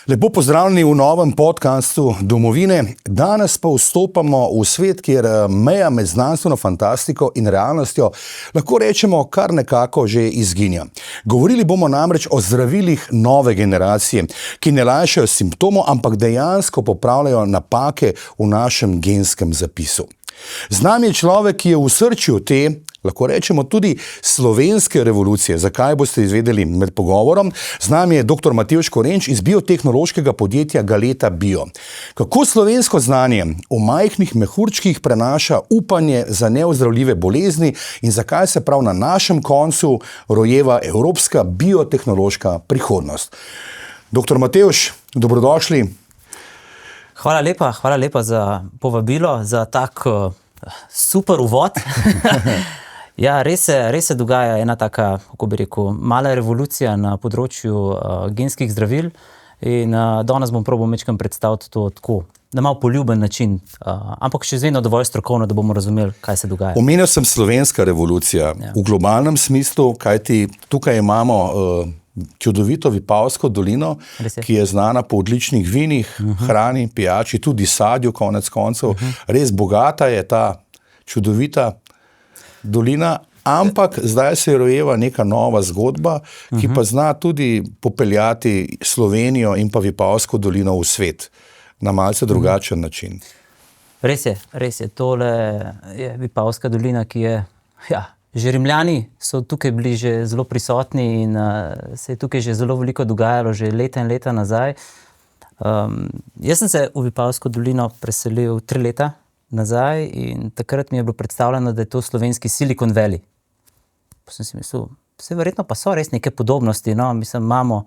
Lepo pozdravljeni v novem podcastu Domovine. Danes pa vstopamo v svet, kjer meja med znanstveno fantastiko in realnostjo lahko rečemo kar nekako že izginja. Govorili bomo namreč o zdravilih nove generacije, ki ne lajšajo simptomov, ampak dejansko popravljajo napake v našem genskem zapisu. Z nami je človek, ki je v osrčju te, lahko rečemo tudi slovenske revolucije. Zakaj boste izvedeli med pogovorom? Z nami je dr. Matevž Korenč iz biotehnološkega podjetja Galeta Bio. Kako slovensko znanje o majhnih mehurčkih prenaša upanje za neozdravljive bolezni in zakaj se prav na našem koncu rojeva evropska biotehnološka prihodnost? Dr. Matevž, dobrodošli. Hvala lepa za povabilo, za tak super uvod. Ja, res se dogaja ena taka, kako bi rekel, mala revolucija na področju genskih zdravil in danes bom probal majčkeno predstaviti to tako, na malo poljuben način, ampak še vedno dovolj strokovno, da bomo razumeli, kaj se dogaja. Omenil sem slovenska revolucija v globalnem smislu, kajti tukaj imamo čudovito Vipavsko dolino, ki je znana po odličnih vinih, hrani, pijači, tudi sadju konec koncev. Res bogata je ta čudovita dolina, ampak zdaj se rojeva neka nova zgodba, ki pa zna tudi popeljati Slovenijo in pa Vipavsko dolino v svet na malce drugačen način. Res je. Tole je Vipavska dolina, ki je, že Rimljani so tukaj bili že zelo prisotni in se je tukaj že zelo veliko dogajalo, že leta in leta nazaj. Jaz sem se v Vipavsko dolino preselil 3 leta nazaj in takrat mi je bilo predstavljeno, da je to slovenski Silicon Valley. Pa sem si mislil, verjetno pa so res neke podobnosti, no, mislim, imamo,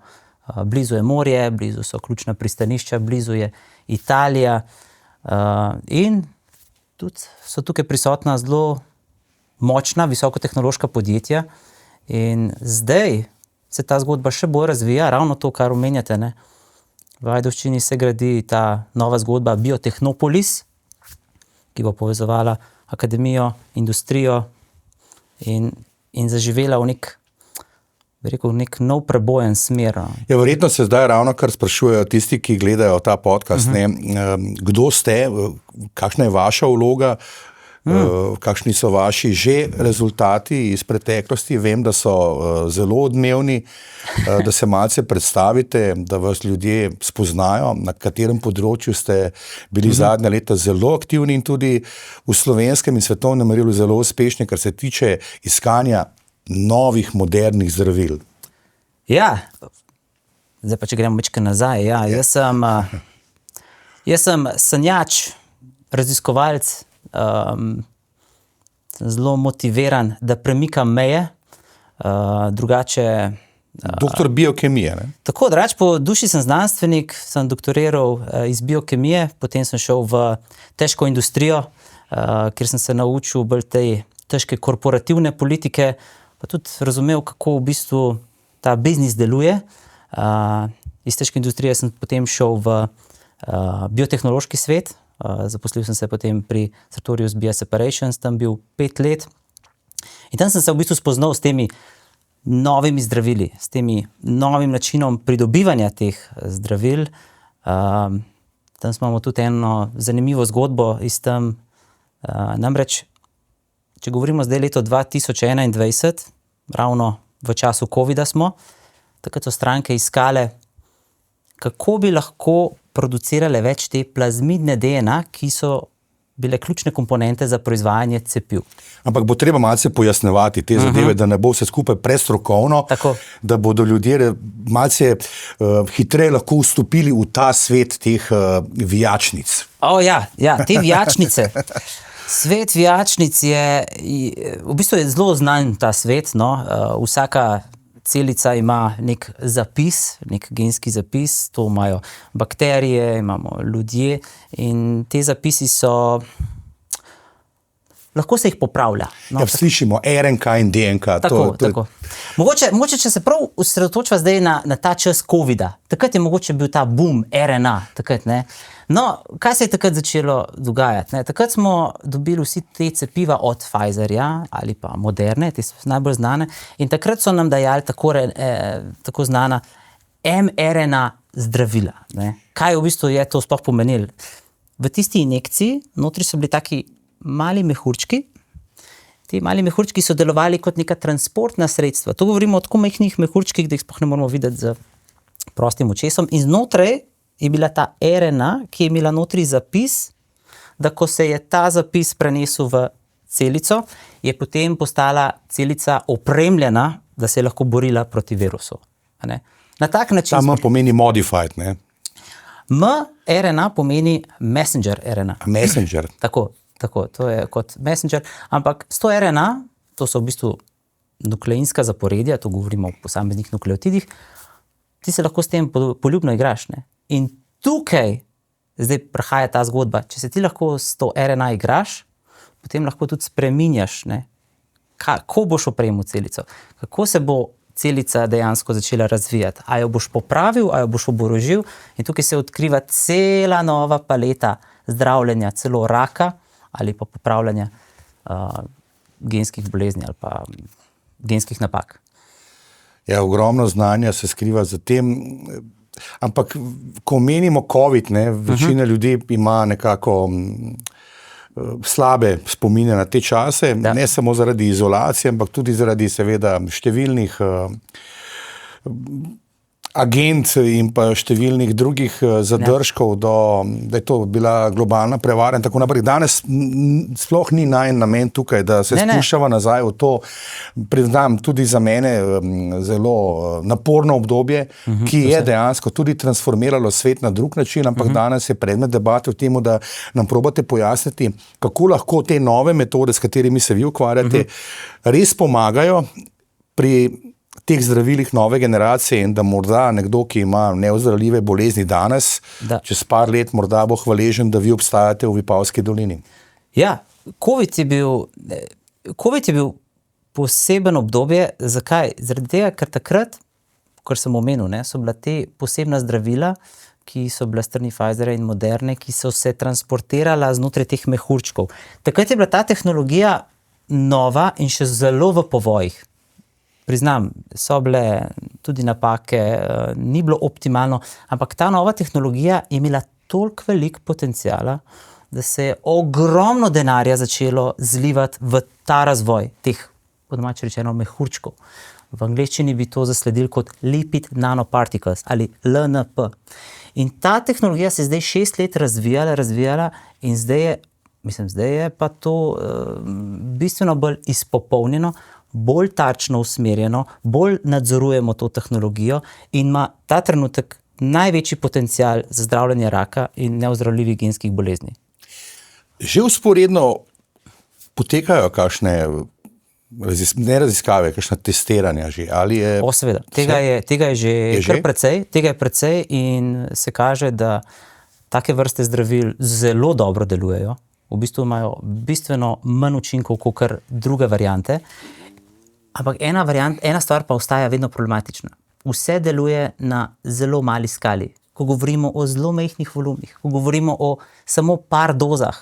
blizu je morje, blizu so ključna pristanišča, blizu je Italija in tudi so tukaj prisotna zelo močna, visokotehnološka podjetja in zdaj se ta zgodba še bolj razvija, ravno to, kar omenjate, ne. V Ajdovščini se gradi ta nova zgodba Biotehnopolis, ki bo povezovala akademijo, industrijo in zaživela v nek nov prebojen smer. Ja, verjetno se zdaj ravno kar sprašujejo tisti, ki gledajo ta podcast, kdo ste, kakšna je vaša vloga, kakšni so vaši že rezultati iz preteklosti. Vem, da so zelo odmevni, da se malce predstavite, da vas ljudje spoznajo, na katerem področju ste bili zadnja leta zelo aktivni in tudi v slovenskem in svetovnem merilu zelo uspešni, kar se tiče iskanja novih, modernih zdravil. Ja, zdaj pa če gremo večkrat nazaj. Ja, jaz sem sanjač, raziskovalec, zelo motiviran, da premikam meje, drugače... Doktor biokemije, ne? Tako, drugače po duši sem znanstvenik, sem doktoriral iz biokemije, potem sem šel v težko industrijo, kjer sem se naučil bolj te težke korporativne politike, pa tudi razumel, kako v bistvu ta biznis deluje. Iz težke industrije sem potem šel v biotehnološki svet, zaposlil sem se potem pri Sartorius Bioseparations, tam bil 5 let in tam sem se v bistvu spoznal s temi novimi zdravili, s temi novim načinom pridobivanja teh zdravil. Tam imamo tudi eno zanimivo zgodbo iz tam, namreč, če govorimo zdaj leto 2021, ravno v času covida smo, takrat so stranke iskale, kako bi lahko producirale več te plazmidne DNA, ki so bile ključne komponente za proizvajanje cepiv. Ampak bo treba malce pojasnevati te zadeve, da ne bo vse skupaj prestrokovno, da bodo ljudje malce hitreje lahko vstopili v ta svet teh vijačnic. Te vijačnice. Svet vijačnic je, v bistvu je zelo znan ta svet, no, vsaka celica ima nek zapis, nek genski zapis, to imajo bakterije, imamo ljudje in te zapisi so, lahko se jih popravlja. No, slišimo RNK in DNK. Tako. Mogoče, če se prav osredotočiva zdaj na ta čas covida, takrat je mogoče bil ta boom RNA, takrat, ne. No, kaj se je takrat začelo dogajati? Ne? Takrat smo dobili vsi te cepiva od Pfizerja ali pa Moderne, te so najbolj znane, in takrat so nam dajali tako znana mRNA zdravila. Ne. Kaj v bistvu je to sploh pomenilo? V tisti injekciji notri so bili taki mali mehurčki. Ti mali mehurčki so delovali kot neka transportna sredstva. To govorimo o tako majhnih mehurčkih, da jih sploh ne moramo videti z prostim očesom. In znotraj je bila ta RNA, ki je imela notri zapis, da ko se je ta zapis prenesel v celico, je potem postala celica opremljena, da se je lahko borila proti virusu. Na tak način... Ta M pomeni modified, ne? mRNA pomeni messenger RNA. Messenger. Tako, to je kot messenger, ampak s to RNA, to so v bistvu nukleinska zaporedja, to govorimo o posameznih nukleotidih, ti se lahko s tem poljubno igraš. Ne? In tukaj zdaj prihaja ta zgodba. Če se ti lahko s to RNA igraš, potem lahko tudi spreminjaš, ne? Kako boš opremil celico, kako se bo celica dejansko začela razvijati, a jo boš popravil, a jo boš oborožil, in tukaj se odkriva cela nova paleta zdravljenja, celo raka ali pa popravljanja genskih bolezni ali pa genskih napak. Ja, ogromno znanja se skriva za tem, ampak ko menimo COVID, ne, večina ljudi ima nekako slabe spomine na te čase, ne samo zaradi izolacije, ampak tudi zaradi seveda številnih agent in pa številnih drugih zadržkov, da je to bila globalna prevara in tako naprej. Danes sploh ni najen namen tukaj, da se spuščava nazaj v to, priznam, tudi za mene zelo naporno obdobje, ki je dejansko tudi transformiralo svet na drug način, ampak danes je predmet debate v tem, da nam probate pojasniti, kako lahko te nove metode, s katerimi se vi ukvarjate, res pomagajo pri teh zdravilih nove generacije in da morda nekdo, ki ima neozdravljive bolezni danes, čez par let morda bo hvaležen, da vi obstajate v Vipavski dolini. Ja, COVID je bil poseben obdobje. Zakaj? Zaradi tega, ker takrat, kar sem omenil, so bila te posebna zdravila, ki so bila strani Pfizera in Moderne, ki so se transportirala znotraj teh mehurčkov. Takrat je bila ta tehnologija nova in še zelo v povojih. Priznam, so bile tudi napake, ni bilo optimalno, ampak ta nova tehnologija je imela toliko velik potencijala, da se je ogromno denarja začelo zlivati v ta razvoj teh, po domače rečeno, mehurčkov. V angleščini bi to zasledili kot lipid nanoparticles ali LNP. In ta tehnologija se je zdaj 6 let razvijala in zdaj je pa to bistveno bolj izpopolnjeno, bolj tačno usmerjeno, bolj nadzorujemo to tehnologijo in ima ta trenutek največji potencial za zdravljenje raka in neozdravljivih genskih bolezni. Že vzporedno potekajo kakšne raziskave, kakšna testiranja že? Ali je... Seveda, tega je že kar precej, tega je precej in se kaže, da take vrste zdravil zelo dobro delujejo. V bistvu imajo bistveno manj učinkov kot druge variante. Ampak ena stvar pa ostaja vedno problematična. Vse deluje na zelo mali skali. Ko govorimo o zelo majhnih volumnih, ko govorimo o samo par dozah.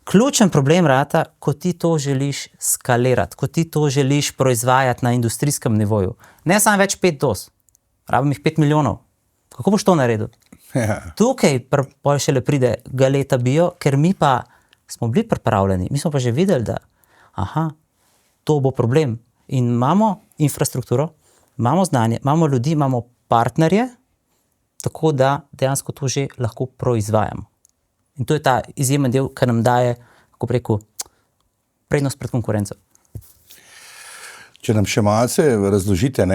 Ključen problem rata, ko ti to želiš skalirati, ko ti to želiš proizvajati na industrijskem nivoju. Ne samo več 5 doz, rabim jih 5 milijonov. Kako boš to naredil? Ja. Tukaj šele pride Galeta Bio, ker mi pa smo bili pripravljeni. Mi smo pa že videli, da to bo problem. In imamo infrastrukturo, imamo znanje, imamo ljudi, imamo partnerje, tako da dejansko to že lahko proizvajamo. In to je ta izjemen del, ki nam daje, kako rekel, prednost pred konkurenco. Če nam še malce razložite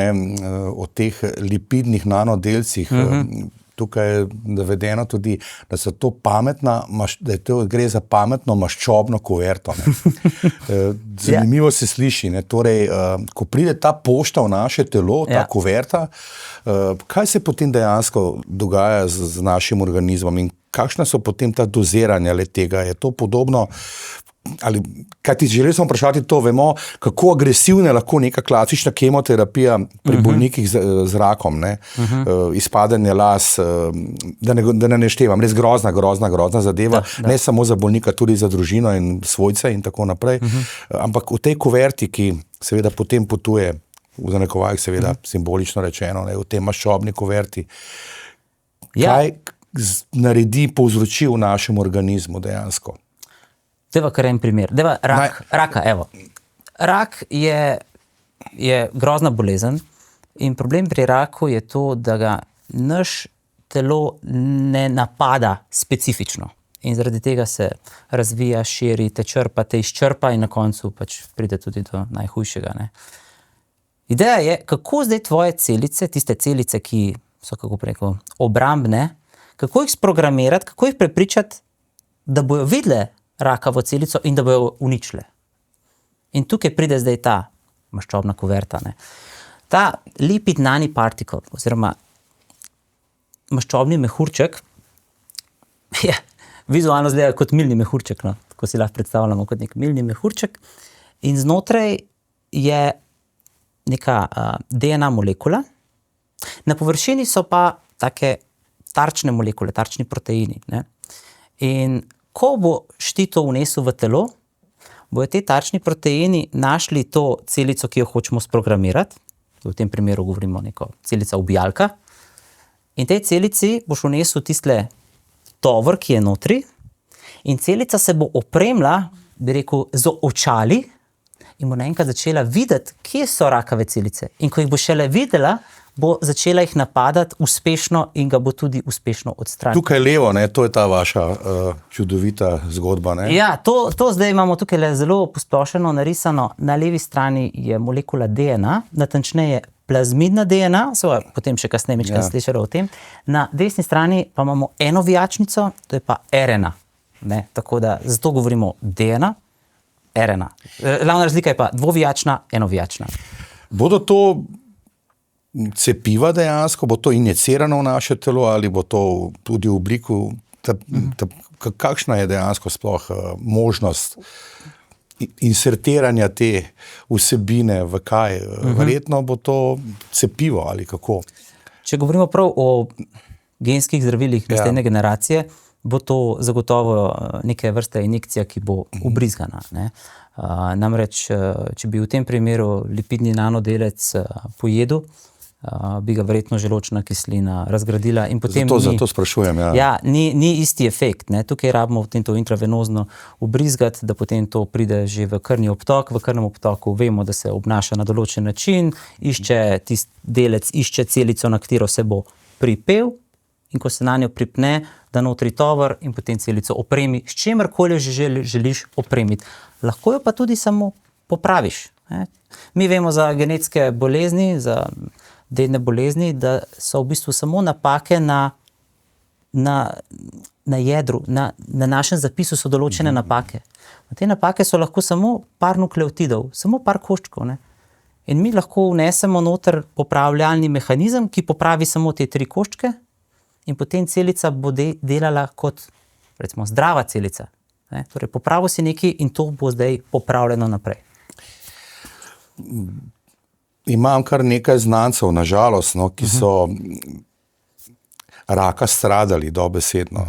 o teh lipidnih nanodelcih, tukaj je navedeno tudi, da so to gre za pametno maščobno kuverto. Zanimivo se sliši. Torej, ko pride ta pošta v naše telo, ta kuverta, kaj se potem dejansko dogaja z našim organizmom in kakšna so potem ta doziranja le tega? Je to podobno? Želeli smo vprašati to, vemo, kako agresivna je lahko neka klasična kemoterapija pri bolnikih z rakom, izpadanje las, da ne naštevam, res grozna zadeva, ne samo za bolnika, tudi za družino in svojce in tako naprej. Ampak v tej kuverti, ki seveda potem potuje, v narekovajih seveda simbolično rečeno, v tej maščobni kuverti, Kaj naredi, povzroči v našem organizmu dejansko? Deva kar en primer. Deva raka, evo. Rak je grozna bolezen in problem pri raku je to, da ga naš telo ne napada specifično. In zaradi tega se razvija, širi, te črpa, te izčrpa in na koncu pač pride tudi do najhujšega. Ne? Ideja je, kako zdaj tvoje celice, tiste celice, ki so, kako preko, obrambne, kako jih sprogramirati, kako jih prepričati, da bojo videle rakavo celico in da bojo uničile. In tukaj pride zdaj ta maščobna kuverta. Ne? Ta lipid nanoparticle, oziroma maščobni mehurček, je vizualno zgleda kot milni mehurček, no? Tako si lahko predstavljamo kot nek milni mehurček. In znotraj je neka DNA molekula, na površini so pa take tarčne molekule, tarčni proteini. Ne? In ko boš ti to vnesel v telo, bojo te tarčni proteini našli to celico, ki jo hočemo sprogramirati, v tem primeru govorimo neko celica ubijalka, in tej celici boš vnesel tistle tovor, ki je notri, in celica se bo opremila, bi rekel, z očali in bo naenkrat začela videti, kje so rakave celice. In ko jih bo šele videla, bo začela jih napadati uspešno in ga bo tudi uspešno odstraniti. Tukaj levo, ne, to je ta vaša čudovita zgodba. Ne? Ja, to zdaj imamo tukaj zelo posplošeno narisano. Na levi strani je molekula DNA, natančneje plazmidna DNA, potem še kasneje slišali o tem. Na desni strani pa imamo eno vijačnico, to je pa RNA. Ne? Tako da zato govorimo DNA, RNA. Glavna razlika je pa dvovijačna, enovijačna. Bodo to cepiva dejansko, bo to injicirano v naše telo ali bo to tudi v obliku, kakšna je dejansko sploh možnost insertiranja te vsebine v kaj? Verjetno bo to cepivo ali kako? Če govorimo prav o genskih zdravilih naslednje generacije, bo to zagotovo neke vrste injekcija, ki bo ubrizgana. Ne? Namreč, če bi v tem primeru lipidni nanodelec pojedel, bi ga verjetno želodčna kislina razgradila. In potem zato sprašujem. Ni isti efekt. Ne? Tukaj rabimo potem to intravenozno ubrizgati, da potem to pride že v krvni obtok. V krvnem obtoku vemo, da se obnaša na določen način, delec išče celico, na katero se bo pripel, in ko se na njo pripne, da notri tovor in potem celico opremi, s čemerkoli že želiš opremiti. Lahko jo pa tudi samo popraviš. Ne? Mi vemo za genetske bolezni, za dedne bolezni, da so v bistvu samo napake na jedru, na našem zapisu so določene napake. Te napake so lahko samo par nukleotidov, samo par koščkov. Ne? In mi lahko vnesemo noter popravljalni mehanizem, ki popravi samo te 3 koščke, in potem celica bo delala kot, recimo, zdrava celica. Ne? Torej, popravil si nekaj in to bo zdaj popravljeno naprej. Imam kar nekaj znancev, nažalost, no, ki so raka stradali dobesedno.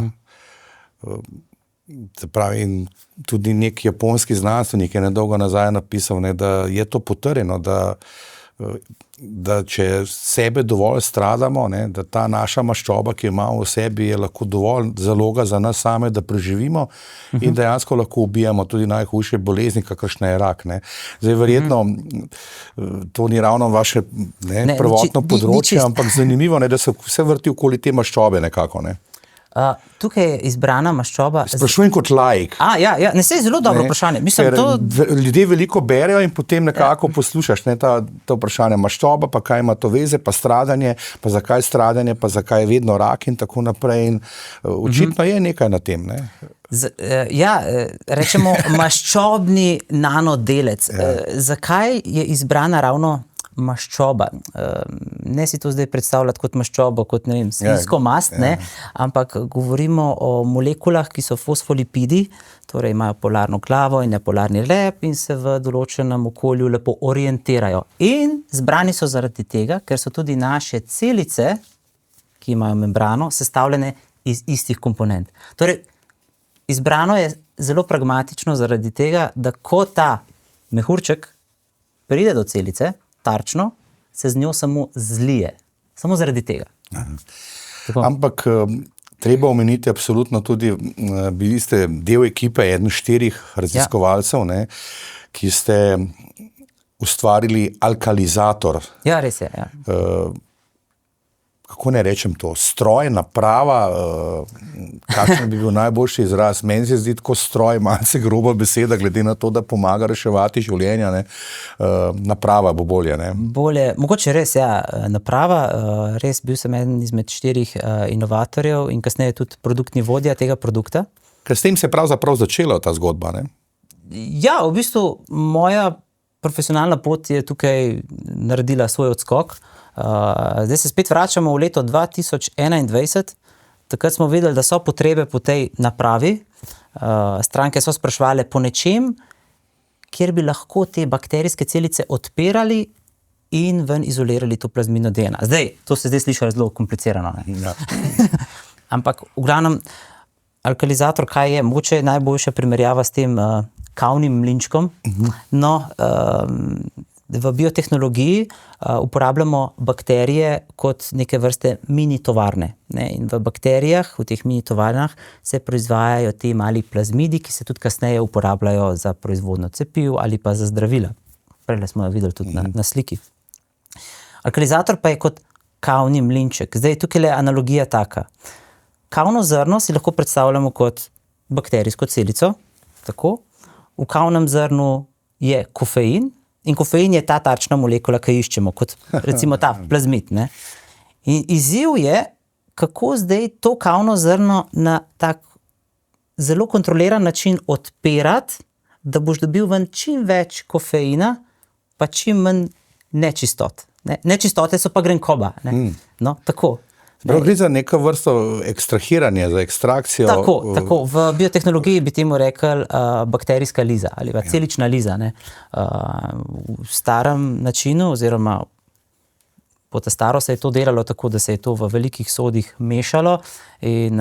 Se pravi, tudi nek japonski znanstvenik je nedolgo nazaj napisal, ne, da je to potrjeno, da če sebe dovolj stradamo, ne, da ta naša maščoba, ki jo imamo v sebi, je lahko dovolj zaloga za nas same, da preživimo in dejansko lahko ubijamo tudi najhujše bolezni, kakršna je rak. Ne. Zdaj, verjetno, to ni ravno vaše prvotno področje, ampak zanimivo, ne, da se vse vrti okoli te maščobe nekako. Ne. Tukaj je izbrana maščoba. Sprašujem kot laik. Ne, se je zelo dobro vprašanje. Mislim, ljudje veliko berejo in potem nekako poslušaš to vprašanje maščoba, pa kaj ima to veze, pa stradanje, pa zakaj stradanje, pa zakaj je vedno rak in tako naprej. In očitno je nekaj na tem. Ne? Rečemo maščobni nanodelec. Zakaj je izbrana ravno maščoba? Ne si to zdaj predstavljati kot maščobo, kot ne vem, svinjsko mast, ne? Ampak govorimo o molekulah, ki so fosfolipidi, torej imajo polarno glavo in nepolarni rep in se v določenem okolju lepo orientirajo. In zbrani so zaradi tega, ker so tudi naše celice, ki imajo membrano, sestavljene iz istih komponent. Torej, izbrano je zelo pragmatično zaradi tega, da ko ta mehurček pride do celice, tarčno, se z njo samo zlije. Samo zaradi tega. Tako. Ampak treba omeniti absolutno tudi, bili ste del ekipe 4 raziskovalcev, ne, ki ste ustvarili alkalizator. Ja, res je. Ja. Kako ne rečem to, stroj, naprava, kakšen bi bil najboljši izraz. Meni se zdi tako stroj, malce groba beseda, glede na to, da pomaga reševati življenja. Ne? Naprava bo bolje. Ne? Bolje, mogoče res, ja, naprava. Res bil sem eden izmed 4 inovatorjev in kasneje tudi produktni vodja tega produkta. Ker s tem se je pravzaprav začela ta zgodba, ne? Ja, v bistvu moja profesionalna pot je tukaj naredila svoj odskok. Zdaj se spet vračamo v leto 2021. Takrat smo videli, da so potrebe po tej napravi. Stranke so spraševale po nečem, kjer bi lahko te bakterijske celice odpirali in ven izolirali to plazmino DNA. Zdaj, to se zdaj sliši zelo komplicirano. Ne? Ja. Ampak v glavnem, alkalizator, kaj je? Mogoče je najboljša primerjava s tem kavnim mlinčkom. No, v biotehnologiji uporabljamo bakterije kot neke vrste mini tovarne. Ne? In v bakterijah, v teh mini tovarnah se proizvajajo ti mali plazmidi, ki se tudi kasneje uporabljajo za proizvodnjo cepiv ali pa za zdravila. Prej smo jo videli tudi na sliki. Alkalizator pa je kot kavni mlinček. Zdaj, tukaj je analogija taka. Kavno zrno si lahko predstavljamo kot bakterijsko celico. Tako. V kavnem zrnu je kofein in kofein je ta tarčna molekula, ki jo iščemo, kot recimo ta plazmid. Ne? In izziv je, kako zdaj to kavno zrno na tak zelo kontroliran način odpirati, da boš dobil ven čim več kofeina, pa čim manj nečistot. Ne? Nečistote so pa grenkoba. Ne? No, tako. Prav gre za neko vrsto ekstrahiranja, za ekstrakcijo. Tako. V biotehnologiji bi temu rekli bakterijska liza ali celična liza. Ne? V starem načinu oziroma po ta staro se je to delalo tako, da se je to v velikih sodih mešalo in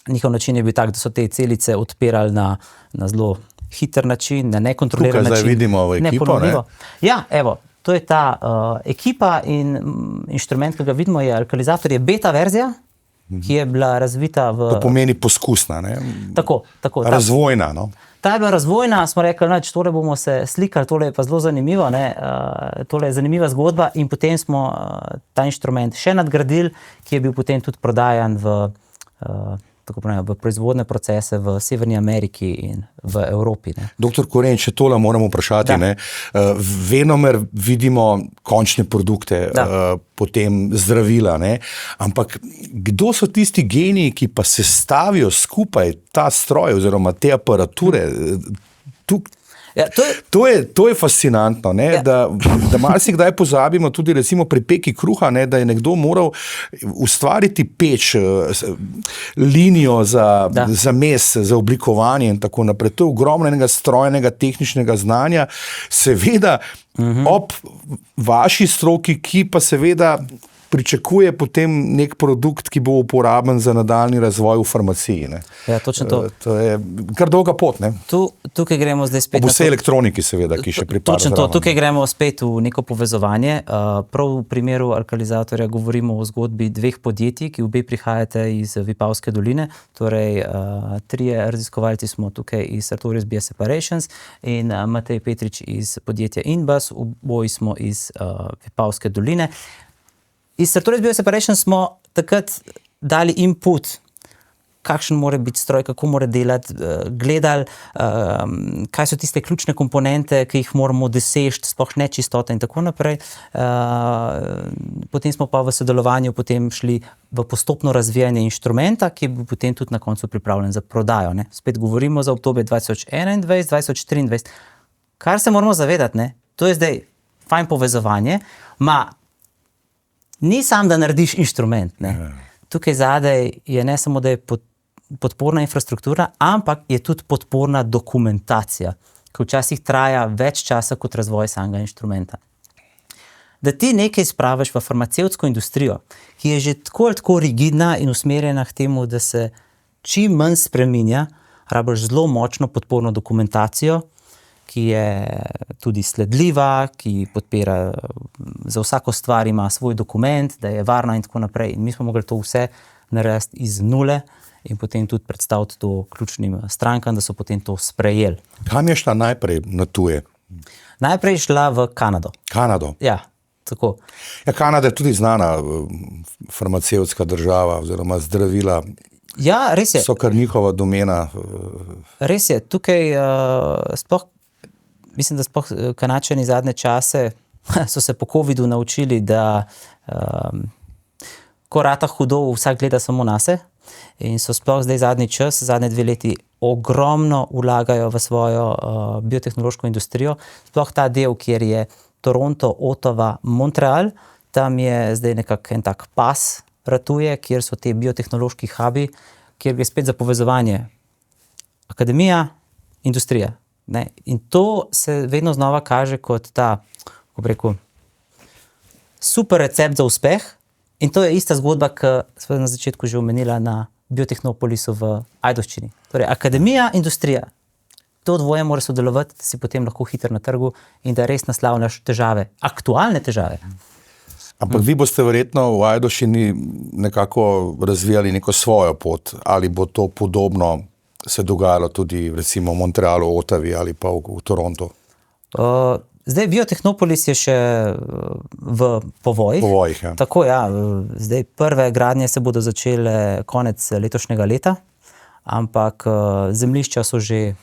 njihov način je bil tak, da so te celice odpirali na zelo hiter način, na nekontroliran način. Tukaj zdaj vidimo v ekipo. Ne? Ja, evo. To je ta ekipa in inštrument, ki ga vidimo, je alkalizator, je beta verzija, ki je bila razvita v... To pomeni poskusna, ne? Tako. Razvojna, no? Ta je bila razvojna, smo rekli, tole bomo se slikali, tole je pa zelo zanimivo, ne? Tole je zanimiva zgodba in potem smo ta inštrument še nadgradili, ki je bil potem tudi prodajan v proizvodne procese v Severni Ameriki in v Evropi. Ne. Doktor Koren, če tole moramo vprašati, ne, venomer vidimo končne produkte, potem zdravila, ne, ampak kdo so tisti geniji, ki pa sestavijo skupaj ta stroj oziroma te aparature? Ja, to je fascinantno, ne? Ja. Da marsikdaj pozabimo tudi recimo pri peki kruha, ne? Da je nekdo moral ustvariti peč, linijo za mes, za oblikovanje in tako naprej. To je ogromno enega strojnega, tehničnega znanja, seveda ob vaši stroki, ki pa seveda pričakuje potem nek produkt, ki bo uporaben za nadaljni razvoj v farmaciji. Ne? Ja, točno to. To je kar dolga pot. Ne? Tukaj gremo zdaj spet ob vsej elektroniki, seveda, ki še pripada. Točno to. Tukaj gremo spet v neko povezovanje. Prav v primeru alkalizatorja govorimo o zgodbi 2 podjetij, ki obe prihajate iz Vipavske doline. Torej, 3 raziskovalci smo tukaj iz Sartorius Bioseparations in Matej Petrič iz podjetja Inbus, oboji smo iz Vipavske doline. Iz Sartorius Bioseparations smo takrat dali input, kakšen mora biti stroj, kako mora delati, gledali, kaj so tiste ključne komponente, ki jih moramo doseči, sploh nečistote in tako naprej. Potem smo pa v sodelovanju potem šli v postopno razvijanje inštrumenta, ki bo potem tudi na koncu pripravljen za prodajo. Ne? Spet govorimo za obdobje 2021-2023. Kar se moramo zavedati, ne? To je zdaj fajn povezovanje, ni sam, da narediš inštrument. Ne? Tukaj zadaj je ne samo, da je podporna infrastruktura, ampak je tudi podporna dokumentacija, ki včasih traja več časa kot razvoj samega inštrumenta. Da ti nekaj spraviš v farmacevtsko industrijo, ki je že tako rigidna in usmerjena k temu, da se čim manj spreminja, rabiš zelo močno podporno dokumentacijo ki je tudi sledljiva, ki podpira za vsako stvar, ima svoj dokument, da je varna in tako naprej. In mi smo mogli to vse narediti iz nule in potem tudi predstaviti to ključnim strankam, da so potem to sprejeli. Kam je šla najprej na tuje? Najprej je šla v Kanado. Kanado. Ja, tako. Ja, Kanada je tudi znana farmacevtska država oziroma zdravila. Ja, res je. So kar njihova domena. Res je. Tukaj mislim, da sploh Kanačani zadnje čase so se po covidu naučili, da ko rata hudo, vsak gleda samo nase. In so sploh zdaj zadnji čas, zadnje 2 leti ogromno vlagajo v svojo biotehnološko industrijo. Sploh ta del, kjer je Toronto, Ottawa, Montreal, tam je zdaj nekako en tak pas ratuje, kjer so te biotehnološki hubi, kjer je spet za povezovanje akademija, industrija. Ne? In to se vedno znova kaže kot ta, kako bi rekel, super recept za uspeh. In to je ista zgodba, ki sem na začetku že omenila na Biotehnopolisu v Ajdovščini. Torej, akademija, industrija. To dvoje mora sodelovati, da si potem lahko hiter na trgu in da res naslavljaš težave, aktualne težave. Ampak vi boste verjetno v Ajdovščini nekako razvijali neko svojo pot, ali bo to podobno se dogajalo tudi recimo v Montrealu, Ottawi ali pa v Torontu? Zdaj Biotehnopolis je še v povojih. Povojih, ja. Tako, ja. Zdaj prve gradnje se bodo začele konec letošnjega leta, ampak zemljišča so že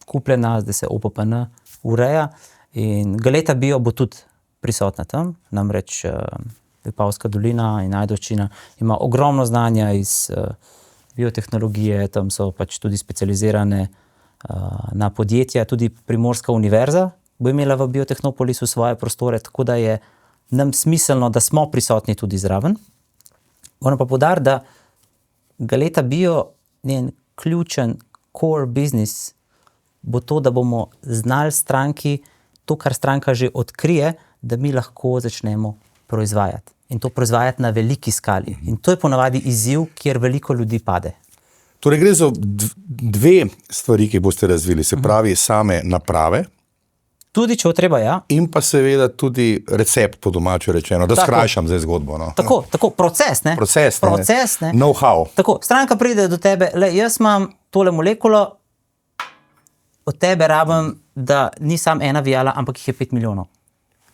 kupljena, zdaj se OPPN ureja in Galeta Bio bo tudi prisotna tam, namreč Vipavska dolina in Ajdovščina ima ogromno znanja iz biotehnologije, tam so pač tudi specializirane na podjetja, tudi Primorska univerza bo imela v Biotehnopolisu svoje prostore, tako da je nam smiselno, da smo prisotni tudi zraven. Moram pa poudariti, da Galeta Bio, njen ključen core business bo to, da bomo znali stranki to, kar stranka že odkrije, da mi lahko začnemo proizvajati. In to proizvajati na veliki skali. In to je ponavadi izziv, kjer veliko ljudi pade. Torej gre za 2 stvari, ki boste razvili, se pravi same naprave. Tudi, če bo treba, ja. In pa seveda tudi recept, po domače rečeno, da skrajšam zdaj zgodbo. No. Tako, proces, ne? Proces, ne? Know-how. Tako, stranka pride do tebe, jaz imam tole molekulo, od tebe rabim, da ni sam ena viala, ampak jih je 5 milijonov.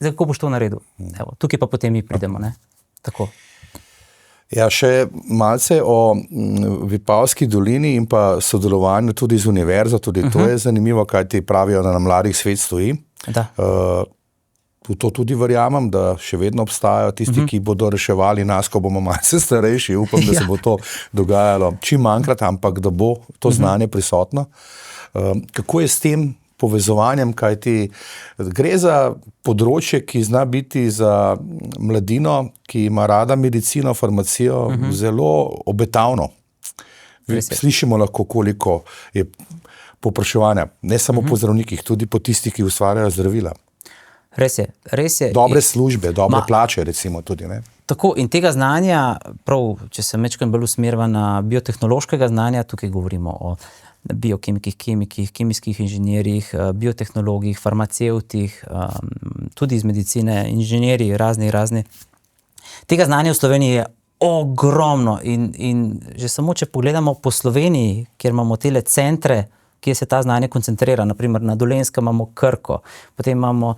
Zdaj, kako boš to naredil? Evo, tukaj pa potem mi pridemo, ne? Tako. Ja, še malce o Vipavski dolini in pa sodelovanju tudi z univerzo, tudi to je zanimivo, kaj ti pravijo, da na mladih svet stoji. Da. V to tudi verjamem, da še vedno obstajajo tisti, ki bodo reševali nas, ko bomo malce starejši. Upam, da se bo to dogajalo čim manjkrat, ampak da bo to znanje prisotno. Kako je s tem povezovanjem, kajti gre za področje, ki zna biti za mladino, ki ima rada medicino, farmacijo, zelo obetavno. Slišimo lahko, koliko je povpraševanja, ne samo po zdravnikih, tudi po tistih, ki ustvarjajo zdravila. Res je. Dobre službe, dobre plače, recimo tudi, ne? Tako, in tega znanja, prav, če se mečkam bolj usmerva na biotehnološkega znanja, tukaj govorimo o biokemikih, kemijskih inženirjih, biotehnologih, farmacevtih, tudi iz medicine, inženirji, razni. Tega znanja v Sloveniji je ogromno in že samo, če pogledamo po Sloveniji, kjer imamo tele centre, kjer se ta znanje koncentrira, naprimer na Dolenjskem imamo Krko, potem imamo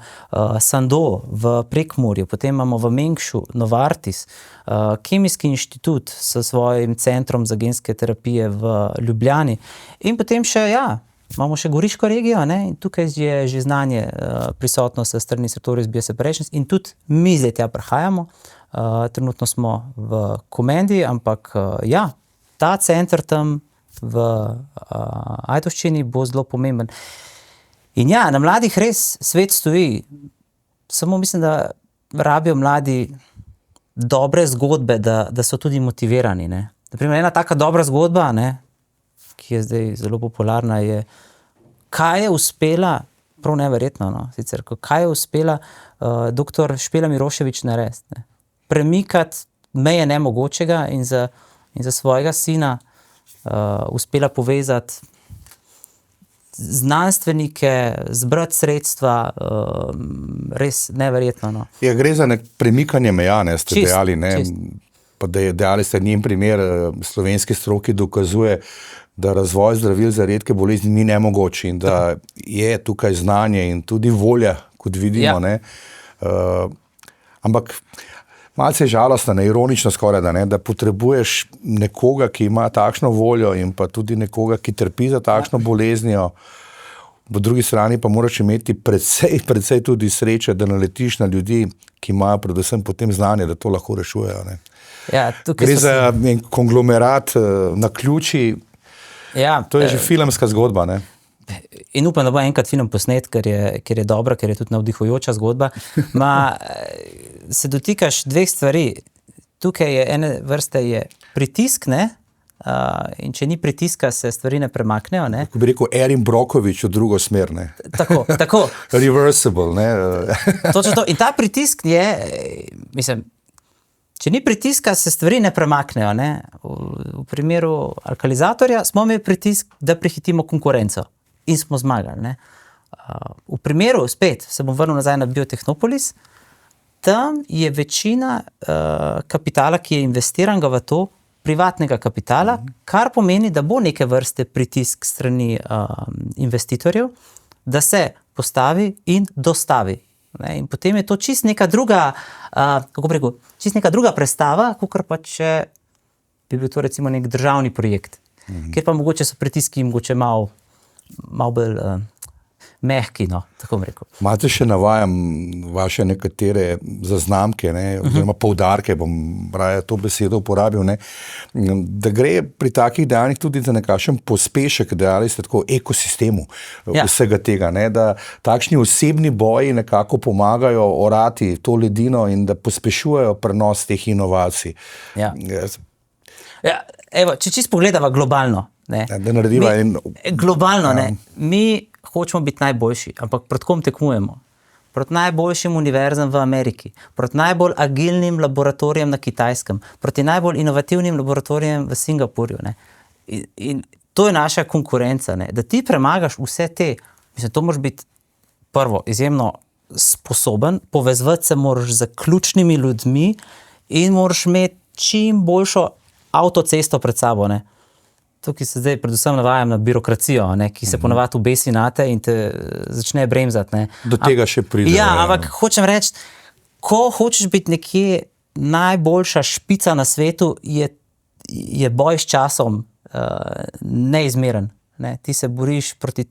Sando v Prekmurju, potem imamo v Mengšu Novartis, Kemijski inštitut s svojim centrom za genske terapije v Ljubljani in potem še, imamo še Goriško regijo, ne? In tukaj je že znanje prisotno s strani Sartorius Bioseparations in tudi mi zdaj tja prihajamo. Trenutno smo v Komendi, ampak ta center tam v Ajdovščini bo zelo pomemben. In na mladih res svet stoji. Samo mislim, da rabijo mladi dobre zgodbe, da so tudi motivirani. Ne? Naprimer, ena taka dobra zgodba, ne, ki je zdaj zelo popularna, je, kaj je uspela, prav neverjetno, no, sicer, kaj je uspela dr. Špela Mirošević narediti. Premikati meje nemogočega in za svojega sina uspela povezati znanstvenike, zbrati sredstva, res neverjetno. No. Ja, gre za nek premikanje meja, ne, ste dejali, ne? Čist. Pa dejali ste njen primer, slovenski stroki dokazuje, da razvoj zdravil za redke bolezni ni nemogoč in da je tukaj znanje in tudi volja, kot vidimo. Ne? Ampak malce je žalostno, ne, ironično skoraj, da potrebuješ nekoga, ki ima takšno voljo in pa tudi nekoga, ki trpi za takšno boleznijo. Po drugi strani pa moraš imeti predvsej tudi sreče, da naletiš na ljudi, ki imajo predvsem potem znanje, da to lahko rešujejo. Ne. Ja, gre za en konglomerat naključij. Ja, to je že filmska zgodba. Ne. In upam, da bo enkrat film posnet, ker je dobra, ker je tudi navdihujoča zgodba. Se dotikaš dveh stvari. Tukaj je ene vrste je pritisk, ne? In če ni pritiska, se stvari ne premaknejo. Ne? Ko bi rekel Erin Brockovich v drugo smer. Ne? Tako. Reversible. Ne? Točno to. In ta pritisk je, mislim, če ni pritiska, se stvari ne premaknejo. Ne? V primeru alkalizatorja smo imeli pritisk, da prehitimo konkurenco. In smo zmagali. Ne? V primeru, spet, se bom vrnil nazaj na Biotechnopolis, tam je večina kapitala, ki je investiranega v to, privatnega kapitala, kar pomeni, da bo neke vrste pritisk strani investitorjev, da se postavi in dostavi. Ne? In potem je to čist neka druga, čist neka druga predstava, kakor pa če bi bil to recimo nek državni projekt, kjer pa mogoče so pritiski mogoče malo bolj mehki, no, tako bom rekel. Malce še navajam vaše nekatere zaznamke, ne, oziroma poudarke, bom raje to besedo uporabil, ne, da gre pri takih dejanjih tudi za nekakšen pospešek, dejali ste tako, ekosistemu vsega tega, ne, da takšni osebni boji nekako pomagajo orati to ledino in da pospešujejo prenos teh inovacij. Ja. Evo, če čisto pogledava globalno, ne, da narediva globalno, ne, mi hočemo biti najboljši, ampak proti kom tekmujemo? Proti najboljšim univerzam v Ameriki, proti najbolj agilnim laboratorijem na Kitajskem, proti najbolj inovativnim laboratorijem v Singapurju. Ne? In to je naša konkurenca, ne? Da ti premagaš vse te, mislim, to moraš biti prvo, izjemno sposoben, povezvati se moraš z ključnimi ljudmi in moraš imeti čim boljšo avtocesto pred sabo, ne? Tukaj se zdaj predvsem navajam na birokracijo, ne, ki se ponavadi ubesi nate in te začne bremzati. Ne. Do tega še pride. Ja, ampak hočem reči, ko hočeš biti nekje najboljša špica na svetu, je boj s časom neizmeren. Ne. Ti se boriš proti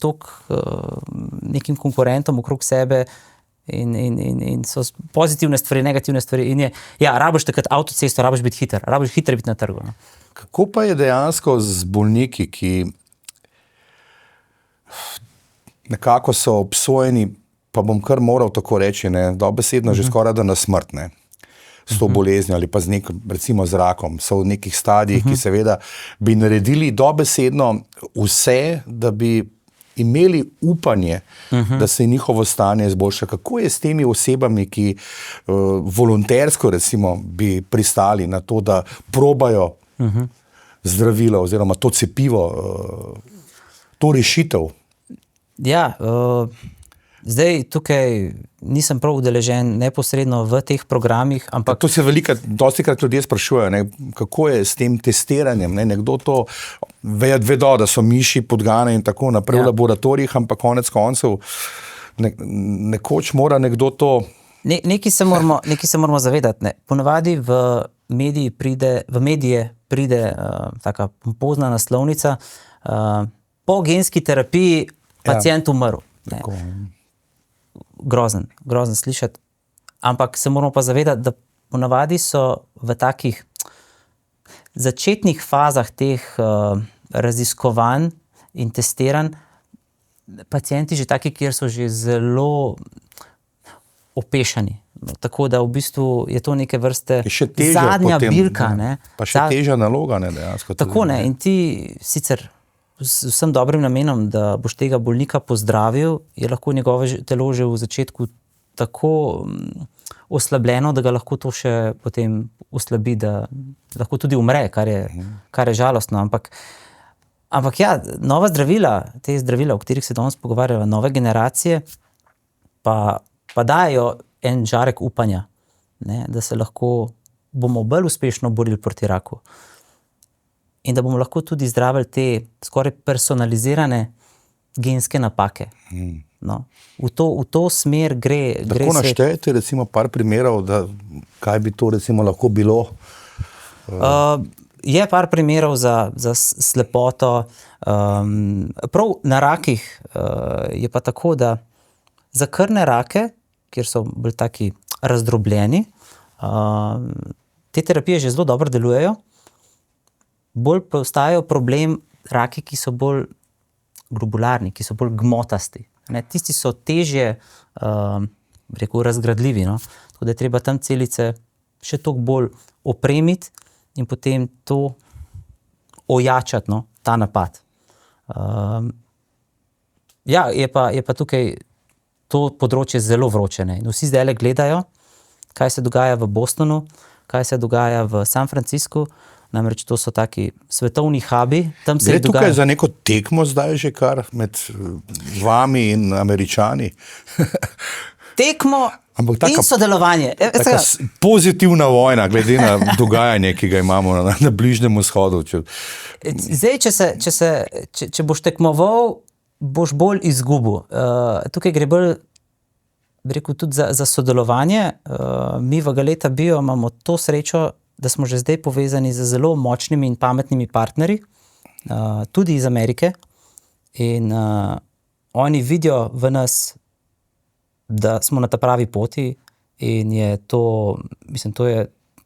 nekim konkurentom okrog sebe in so pozitivne stvari, negativne stvari. In rabiš takrat avtocesto, rabiš biti hiter, rabiš hitro biti na trgu. No. Kako pa je dejansko z bolniki, ki nekako so obsojeni, pa bom kar moral tako reči, ne, dobesedno že skoraj da na smrt, ne, s to boleznijo ali pa z nekim, recimo z rakom, so v nekih stadijih, ki seveda bi naredili dobesedno vse, da bi imeli upanje, da se njihovo stanje izboljša. Kako je s temi osebami, ki volontersko recimo bi pristali na to, da probajo zdravilo oziroma to cepivo, to rešitev? Ja, zdaj tukaj nisem prav udeležen neposredno v teh programih, ampak... To se dostikrat ljudje sprašujejo, ne, kako je s tem testiranjem, ne, nekdo to vedo, da so miši podgane in tako naprej v laboratorijih, ampak konec koncev nekoč mora nekdo to... Nekaj se moramo zavedati. Ne. Ponavadi v medije pride taka pompozna naslovnica, po genski terapiji pacient umrl. Grozen slišati. Ampak se moramo pa zavedati, da ponavadi so v takih začetnih fazah teh raziskovanj in testiranj pacienti že taki, kjer so že zelo opešani. Tako da v bistvu je to neke vrste zadnja bilka. Ne? Pa še težja naloga, ne, dejansko. Tako ne. In ti sicer z vsem dobrim namenom, da boš tega bolnika pozdravil, je lahko njegovo telo že v začetku tako oslabljeno, da ga lahko to še potem oslabi, da lahko tudi umre, kar je žalostno. Ampak Ampak ja, nova zdravila, te zdravila, o katerih se danes pogovarjamo, nove generacije, pa dajo en žarek upanja, ne, da se lahko bomo bolj uspešno borili proti raku. In da bomo lahko tudi zdravili te skoraj personalizirane genske napake. No. V to smer gre. Tako naštejete, recimo, par primerov, kaj bi to recimo lahko bilo? Je par primerov za slepoto. Prav na rakih je pa tako, da za krvne rake, kjer so bolj taki razdrobljeni, te terapije že zelo dobro delujejo. Bolj postajajo problem raki, ki so bolj globularni, ki so bolj gmotasti. Ne, tisti so težje razgradljivi. No? Tako da je treba tam celice še toliko bolj opremiti in potem to ojačati, no? Ta napad. Ja, je pa tukaj to področje zelo vroče. Ne? Vsi zdaj gledajo, kaj se dogaja v Bostonu, kaj se dogaja v San Franciscu. Namreč to so taki svetovni hubi. Gre tukaj za neko tekmo zdaj že kar med vami in Američani? Tekmo in sodelovanje. Pozitivna vojna, glede na dogajanje, ki ga imamo na Bližnjem vzhodu. Zdaj, če boš tekmoval, boš bolj izgubil. Tukaj gre bolj, bi rekel, tudi za sodelovanje. Mi v Galeta Bio imamo to srečo, da smo že zdaj povezani z zelo močnimi in pametnimi partnerji, tudi iz Amerike. In oni vidijo v nas, da smo na ta pravi poti in je to, mislim, to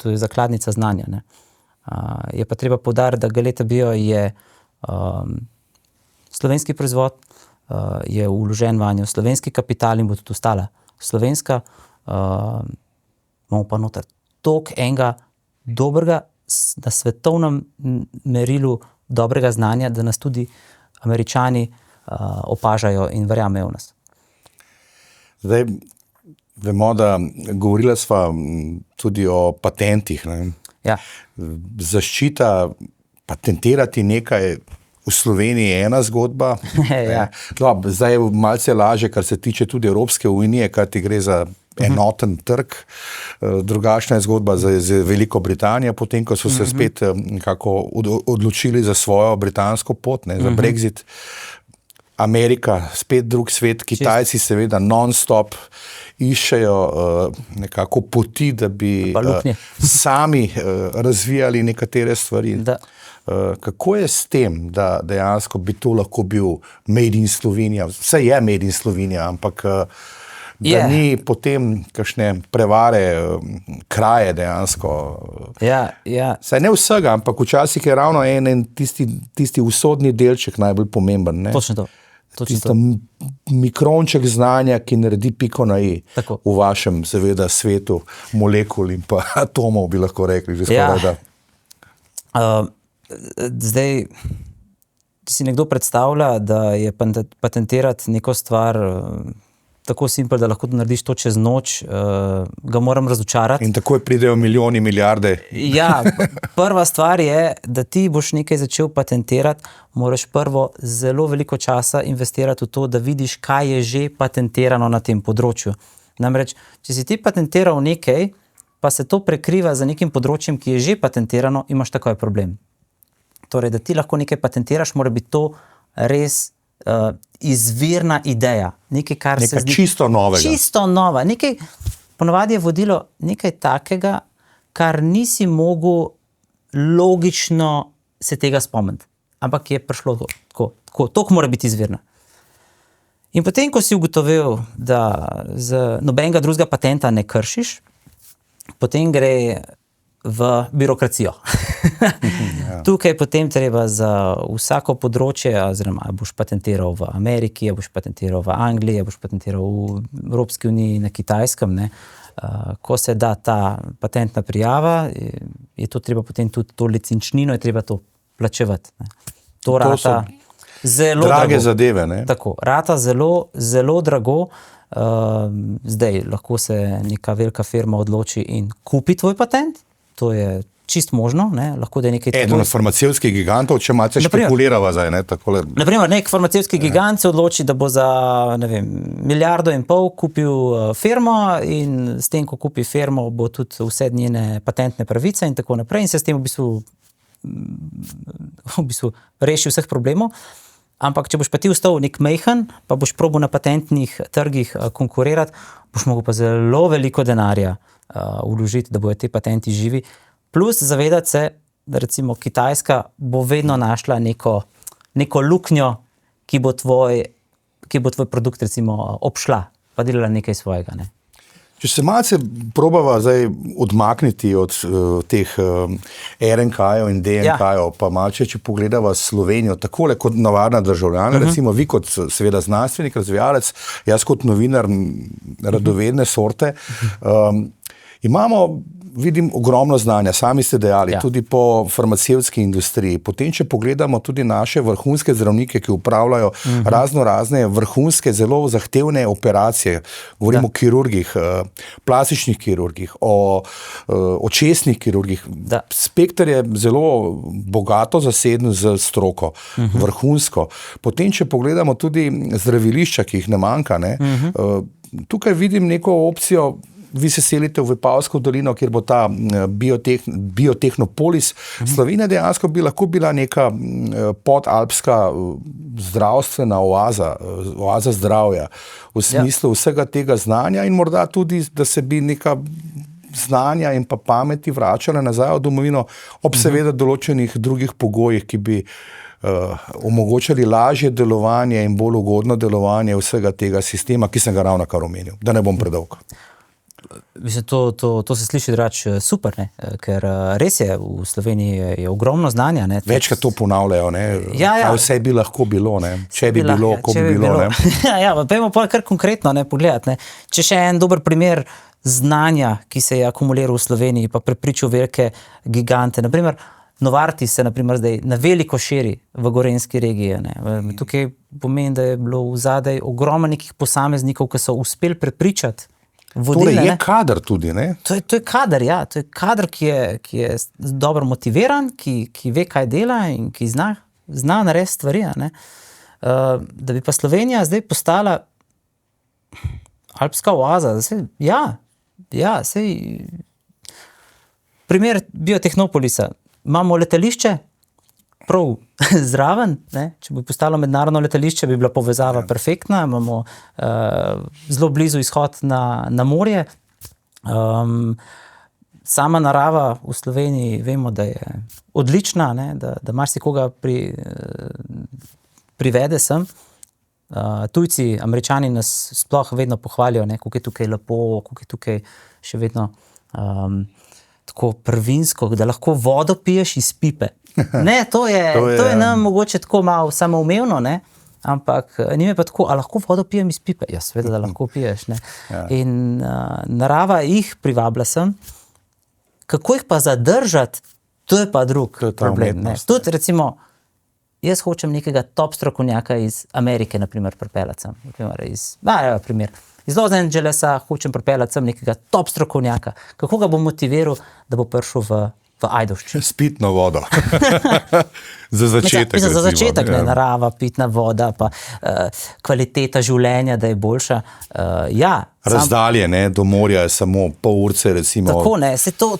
je zakladnica znanja. Ne? Je pa treba poudariti, da Galeta Bio je slovenski proizvod, je vložen vanjo slovenski kapital in bo tudi ostala slovenska. Imamo pa noter toliko enega dobrega, na svetovnem merilu dobrega znanja, da nas tudi Američani opažajo in verjamejo v nas. Zdaj, vemo, da govorila sva tudi o patentih. Ne? Ja. Zaščita, patentirati nekaj v Sloveniji je ena zgodba. Ja. Zdaj je malce laže, kar se tiče tudi Evropske unije, kar ti gre za enoten trg. Drugačna je zgodba za Veliko Britanijo, potem, ko so se spet nekako odločili za svojo britansko pot, ne, za Brexit. Amerika, spet drug svet, Kitajci seveda non-stop iščejo nekako poti, da bi sami razvijali nekatere stvari. Kako je s tem, da dejansko bi to lahko bil Made in Slovenija? Vse je Made in Slovenija, ampak da ni potem kakšne prevare, kraje dejansko. Saj ne vsega, ampak včasih je ravno en tisti usodni delček najbolj pomemben. Ne? Točno to. Tisto mikronček znanja, ki naredi piko na i v vašem seveda svetu molekul in pa atomov, bi lahko rekli. Že skoraj, da. Zdaj, če si nekdo predstavlja, da je patentirati neko stvar tako simpel, da lahko narediš to čez noč, ga moram razočarati. In takoj pridejo milijoni, milijarde. Ja, prva stvar je, da ti boš nekaj začel patentirati, moraš prvo zelo veliko časa investirati v to, da vidiš, kaj je že patentirano na tem področju. Namreč, če si ti patentiral nekaj, pa se to prekriva za nekim področjem, ki je že patentirano, imaš takoj problem. Torej, da ti lahko nekaj patentiraš, mora biti to res izvirna ideja. Nekaj čisto novega. Čisto nova. Ponavadi je vodilo nekaj takega, kar nisi mogel logično se tega spomniti. Ampak je prišlo tako. Toliko mora biti izvirna. In potem, ko si ugotovil, da z nobenega drugega patenta ne kršiš, potem gre v birokracijo. Tukaj potem treba za vsako področje, oziroma boš patentiral v Ameriki, boš patentiral v Angliji, boš patentiral v Evropski uniji, na Kitajskem. Ne? Ko se da ta patentna prijava, je to treba potem tudi to licenčnino, je treba to plačevati. Ne? To rata zelo drage drago. Zadeve. Ne? Tako, rata zelo, zelo drago. Zdaj lahko se neka velika firma odloči in kupi tvoj patent. To je čist možno, ne? Lahko da je nekaj Eden od farmacevtskih gigantov, če malce špekulirava zdaj, ne, takole. Naprimer, nek farmacevtski gigant se odloči, da bo za, ne vem, 1,5 milijarde kupil firmo in s tem, ko kupi firmo, bo tudi vse njene patentne pravice in tako naprej in se s tem v bistvu reši vseh problemov. Ampak, če boš pa ti ostal nek majhen, pa boš probal na patentnih trgih konkurirati, boš mogel pa zelo veliko denarja vložiti, da bojo te patenti živi. Plus zavedati se, da recimo Kitajska bo vedno našla neko luknjo, ki bo tvoj produkt recimo obšla, pa delala nekaj svojega. Ne? Če se malce probava zdaj odmakniti od teh RNK-jev in DNK-jev, pa malce, če pogledava Slovenijo, takole kot navadna državljana, recimo vi kot seveda znanstvenik, razvijalec, jaz kot novinar radovedne sorte, imamo, vidim, ogromno znanja, sami ste dejali, tudi po farmacevtski industriji. Potem, če pogledamo tudi naše vrhunske zdravnike, ki upravljajo razne vrhunske, zelo zahtevne operacije, govorimo o kirurgih, plastičnih kirurgih, o očesnih kirurgih. Spekter je zelo bogato zaseden z stroko, vrhunsko. Potem, če pogledamo tudi zdravilišča, ki jih ne manjka, ne, tukaj vidim neko opcijo. Vi se selite v Vipavsko dolino, kjer bo ta biotehnopolis. Slovenija dejansko bi lahko bila neka podalpska zdravstvena oaza zdravja v smislu vsega tega znanja in morda tudi, da se bi neka znanja in pa pameti vračala nazaj v domovino ob seveda določenih drugih pogojih, ki bi omogočali lažje delovanje in bolj ugodno delovanje vsega tega sistema, ki sem ga ravnokar omenil, da ne bom predolg. Mislim, to se sliši drugače super, ne? Ker res je, v Sloveniji je ogromno znanja. Ne? Večkrat to ponavljajo, ne? Kaj vse bi lahko bilo, ne? Če bi bilo, ko bi bilo. Ne? Pa pojmo kar konkretno pogledati. Ne? Če še en dober primer znanja, ki se je akumuliral v Sloveniji, pa prepričal velike gigante. Naprimer, Novartis se zdaj na veliko širi v gorenjski regiji. Ne? Tukaj pomeni, da je bilo v zadaj ogromno nekih posameznikov, ki so uspeli prepričati vodilne, torej je kader tudi, ne? To je kader, ja. To je kader, ki je dobro motiviran, ki ve, kaj dela in ki zna narediti stvari. Ne? Da bi pa Slovenija zdaj postala alpska oaza. Primer biotehnopolisa. Imamo letališče, prav zraven, ne? Če bi postalo mednarodno letališče, bi bila povezava perfektna, imamo zelo blizu izhod na morje. Sama narava v Sloveniji vemo, da je odlična, ne? Da marsikoga privede sem. Tujci, Američani nas sploh vedno pohvalijo, ne? Koliko je tukaj lepo, koliko je tukaj še vedno tako prvinsko, da lahko vodo piješ iz pipe. Ne, to je nam mogoče tako malo samoumevno, ne? Ampak njim je pa tako, a lahko vodo pijem iz pipe? Ja, seveda, da lahko piješ. Ne? In narava jih privabila sem. Kako jih pa zadržati, to je pa drug problem. Ne? Tudi recimo, jaz hočem nekega top strokovnjaka iz Amerike, naprimer, pripeljati sem. Iz Los Angelesa hočem pripeljati sem nekega top strokovnjaka. Kako ga bom motiviral, da bo prišel v Ajdovščino? S pitno vodo. Za začetek. Za začetek, ne, narava, pitna voda, pa kvaliteta življenja, da je boljša. Razdalje, ne, do morja je samo pol urce, recimo. Tako, ne, se to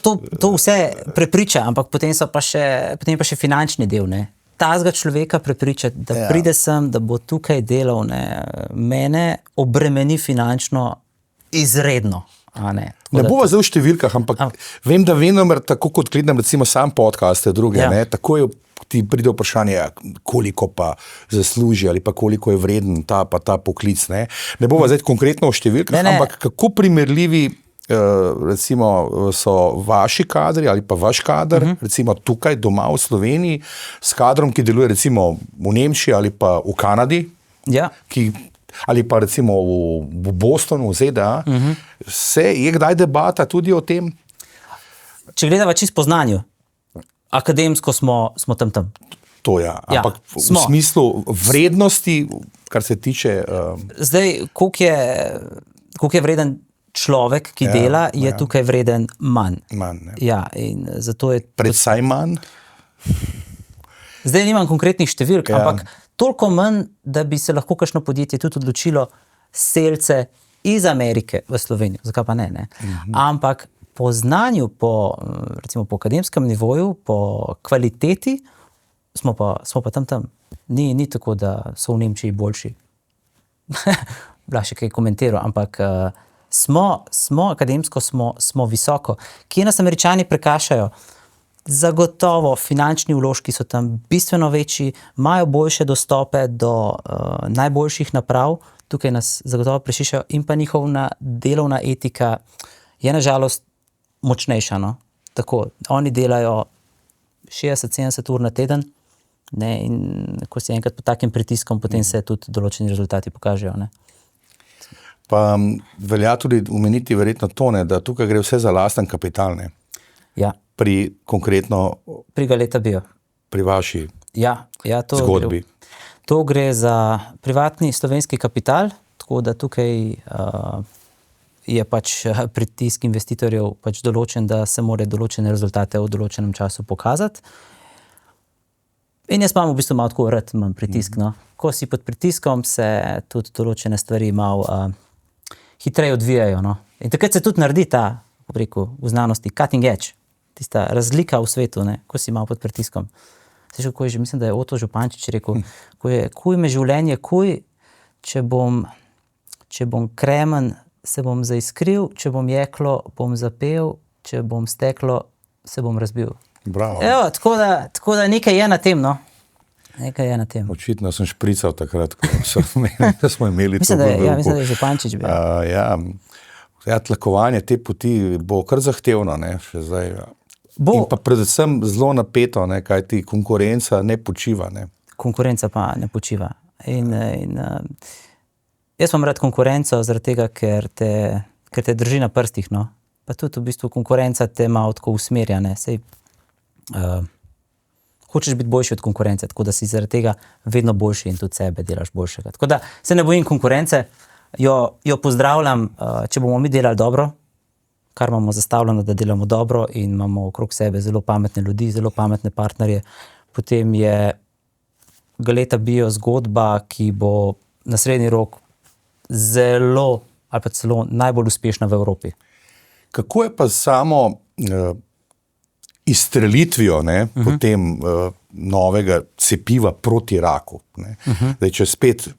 vse prepriča, ampak potem pa še finančni del, ne. Tazga človeka prepričati, da pride sem, da bo tukaj delal, ne, mene obremeni finančno izredno. Ne bova zdaj v številkah, ampak vem, da venomer, tako kot gledam recimo sam podcaste druge, ne, tako ti pride vprašanje, koliko pa zasluži ali pa koliko je vreden ta poklic. Ne bova zdaj konkretno v številkah, ampak kako primerljivi recimo so vaši kadri ali pa vaš kader, recimo tukaj doma v Sloveniji, s kadrom, ki deluje recimo v Nemčiji ali pa v Kanadi, ali pa recimo v Bostonu, v ZDA, se je kdaj debata tudi o tem? Če gledava čisto po znanju, akademsko smo tam. To ampak v smislu vrednosti, kar se tiče... Zdaj, koliko je vreden človek, ki dela, je tukaj vreden manj. Ja, in zato je... Predsaj manj? Zdaj nimam konkretnih številk, ampak toliko manj, da bi se lahko kakšno podjetje tudi odločilo selce iz Amerike v Slovenijo. Zakaj pa ne? Ampak po znanju, recimo po akademskem nivoju, po kvaliteti, smo pa tam. Ni tako, da so v Nemčiji boljši. Bila še kaj komentiral, ampak akademsko smo visoko. Kje nas Američani prekašajo? Zagotovo finančni vložki so tam bistveno večji, imajo boljše dostope do najboljših naprav, tukaj nas zagotovo prešišajo in pa njihova delovna etika je nažalost močnejša. No? Tako, oni delajo 60-70 ur na teden, ne, in ko si enkrat pod takim pritiskom, potem se tudi določeni rezultati pokažejo. Ne. Pa velja tudi omeniti verjetno to, ne, da tukaj gre vse za lasten kapital, ne? Ja. Konkretno pri Galeta Bio. Pri vaši zgodbi. To gre za privatni slovenski kapital, tako da tukaj je pač pritisk investitorjev pač določen, da se mora določene rezultate v določenem času pokazati. In jaz imam v bistvu malo tako rad imam pritisk. No. Ko si pod pritiskom, se tudi določene stvari malo hitreje odvijajo. No. In takrat se tudi naredi ta, v znanosti, cutting edge. Tista razlika v svetu, ne, ko si malo pod pritiskom. Mislim, da je Oto Župančič rekel, kuj me življenje, če bom kremen, se bom zaiskril, če bom jeklo, bom zapel, če bom steklo, se bom razbil. Bravo. Evo, tako da nekaj je na tem, no. Nekaj je na tem. Očitno sem šprical takrat, ko smo imeli mislim, to. Mislim, da je Župančič bil. Tlakovanje te poti bo kar zahtevno, ne, še zdaj. In pa predvsem zelo napeto, ne, kajti konkurenca ne počiva. Ne. Konkurenca pa ne počiva. In jaz imam rad konkurenco zaradi tega, ker te drži na prstih. No. Pa tudi v bistvu konkurenca te malo tako usmerja. Ne. Sej, hočeš biti boljši od konkurence, tako da si zaradi tega vedno boljši in tudi sebe delaš boljšega. Tako da se ne bojim konkurence, jo pozdravljam, če bomo mi delali dobro, kar imamo zastavljeno, da delamo dobro in imamo okrog sebe zelo pametne ljudi, zelo pametne partnerje, potem je Galeta Bio zgodba, ki bo na srednji rok zelo ali pa celo najbolj uspešna v Evropi. Kako je pa samo izstrelitvijo, ne, potem novega cepiva proti raku? Ne? Zdaj, če spet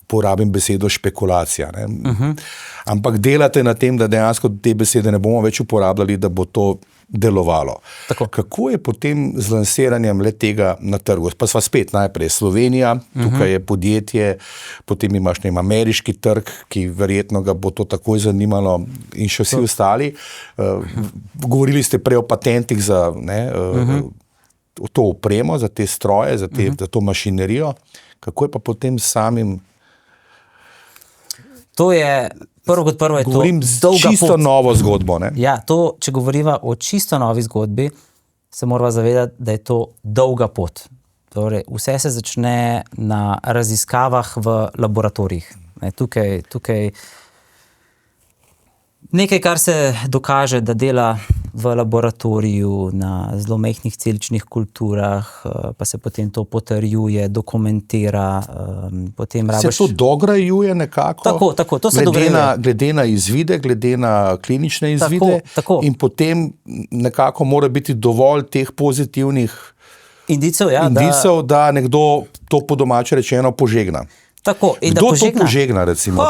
porabim besedo špekulacija. Ne? Ampak delate na tem, da dejansko te besede ne bomo več uporabljali, da bo to delovalo. Tako. Kako je potem z lansiranjem le tega na trgu? Pa sva spet najprej Slovenija, tukaj je podjetje, potem imaš ameriški trg, ki verjetno ga bo to takoj zanimalo in še vsi ostali. Govorili ste prej o patentih za to opremo, za te stroje, za to mašinerijo. Kako je pa potem samim... To je, prvo kot prvo je to dolga pot. Čisto novo zgodbo, ne? Ja, to, če govoriva o čisto novi zgodbi, se morava zavedati, da je to dolga pot. Torej, vse se začne na raziskavah v laboratorijih. Tukaj nekaj, kar se dokaže, da dela v laboratoriju na zelo majhnih celičnih kulturah, pa se potem to potrjuje, dokumentira, potem rabiš... Se to dograjuje nekako? Tako, to se dograjuje. Glede na izvide, glede na klinične izvide tako. In potem nekako mora biti dovolj teh pozitivnih indicov, da nekdo to po domače rečeno požegna. Tako, in kdo to požegna, recimo?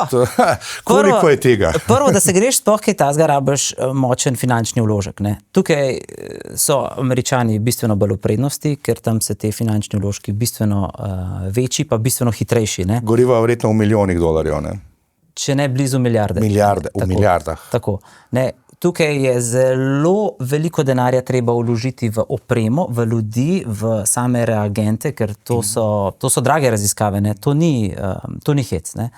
Koliko je tega? Prvo, da se greš sploh kaj tazga, rabiš močen finančni vložek. Ne? Tukaj so Američani bistveno bolj v prednosti, ker tam se te finančni vložki bistveno večji, pa bistveno hitrejši. Ne? Goriva verjetno v milijonih dolarjev, ne? Če ne blizu milijarde. V milijardah. Tako. Ne, tukaj je zelo veliko denarja treba vložiti v opremo, v ljudi, v same reagente, ker to so drage raziskave, ne? To ni hec. Ne?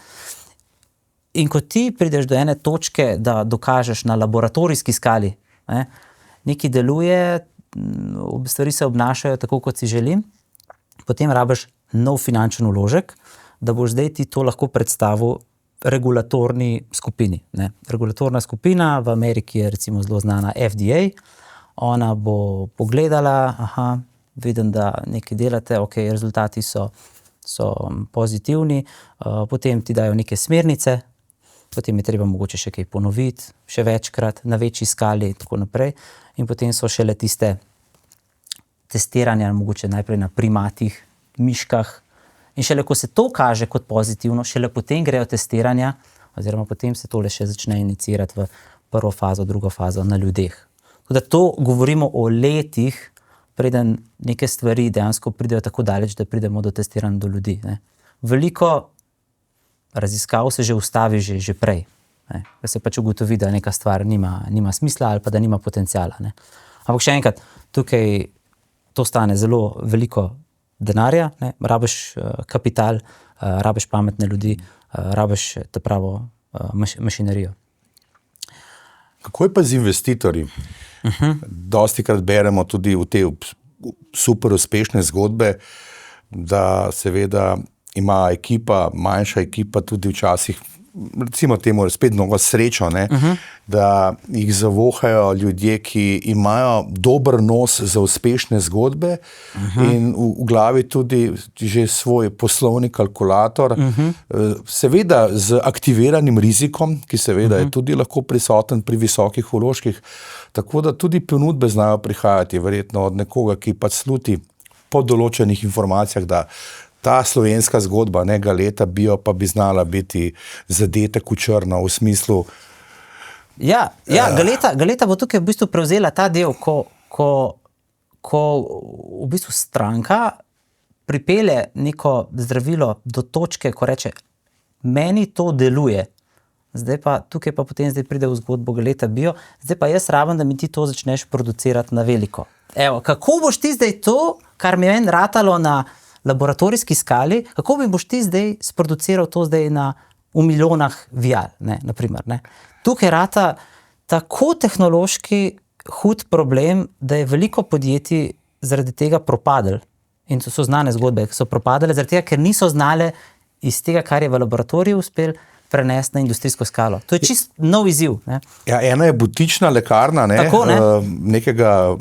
In ko ti prideš do ene točke, da dokažeš na laboratorijski skali, ne? Nekaj deluje, stvari se obnašajo tako, kot si želim, potem rabiš nov finančen vložek, da boš zdaj ti to lahko predstavil regulatorni skupini. Ne. Regulatorna skupina v Ameriki je recimo zelo znana FDA, ona bo pogledala, aha, vidim, da nekaj delate, ok, rezultati so pozitivni, potem ti dajo neke smernice, potem je treba mogoče še kaj ponoviti, še večkrat, na večji skali in tako naprej. In potem so šele tiste testiranja, mogoče najprej na primatih, miškah. In šele ko se to kaže kot pozitivno, šele potem grejo testiranja, oziroma potem se tole še začne inicirati v prvo fazo, drugo fazo na ljudeh. Tako da to govorimo o letih, preden neke stvari dejansko pridejo tako daleč, da pridemo do testiranja do ljudi. Ne. Veliko raziskav se že ustavi že prej. Ne. Da se pač ugotovi, da neka stvar nima smisla ali pa da nima potenciala. Ne. Ampak še enkrat, tukaj to stane zelo veliko denarja, ne. Rabiš kapital, rabiš pametne ljudi, rabiš ta pravo mašinerijo. Kako je pa z investitorji? Dostikrat beremo tudi v te super uspešne zgodbe, da seveda ima ekipa, manjša ekipa tudi včasih, recimo temu spet mnogo srečo, ne, da jih zavohajo ljudje, ki imajo dober nos za uspešne zgodbe in v glavi tudi že svoj poslovni kalkulator, seveda z aktiviranim rizikom, ki seveda je tudi lahko prisoten pri visokih vložkih, tako da tudi ponudbe znajo prihajati verjetno od nekoga, ki pač sluti po določenih informacijah, da ta slovenska zgodba, ne Galeta Bio, pa bi znala biti zadetek v črno, v smislu... Ja, Galeta bo tukaj v bistvu prevzela ta del, ko v bistvu stranka pripelje neko zdravilo do točke, ko reče, meni to deluje. Zdaj pa, tukaj pa potem pride v zgodbo Galeta Bio, zdaj pa jaz rabim, da mi ti to začneš producirati na veliko. Evo, kako boš ti zdaj to, kar mi je meni ratalo na laboratorijski skali, kako bi boš ti zdaj sproduciral to zdaj v milijonah vial, naprimer. Ne. Tukaj rata tako tehnološki hud problem, da je veliko podjetij zaradi tega propadlo. In to so znane zgodbe, ki so propadale zaradi tega, ker niso znale iz tega, kar je v laboratoriju uspel, prenesti na industrijsko skalo. To je čist nov izziv. Ne. Ja, ena je butična lekarna, Tako, nekega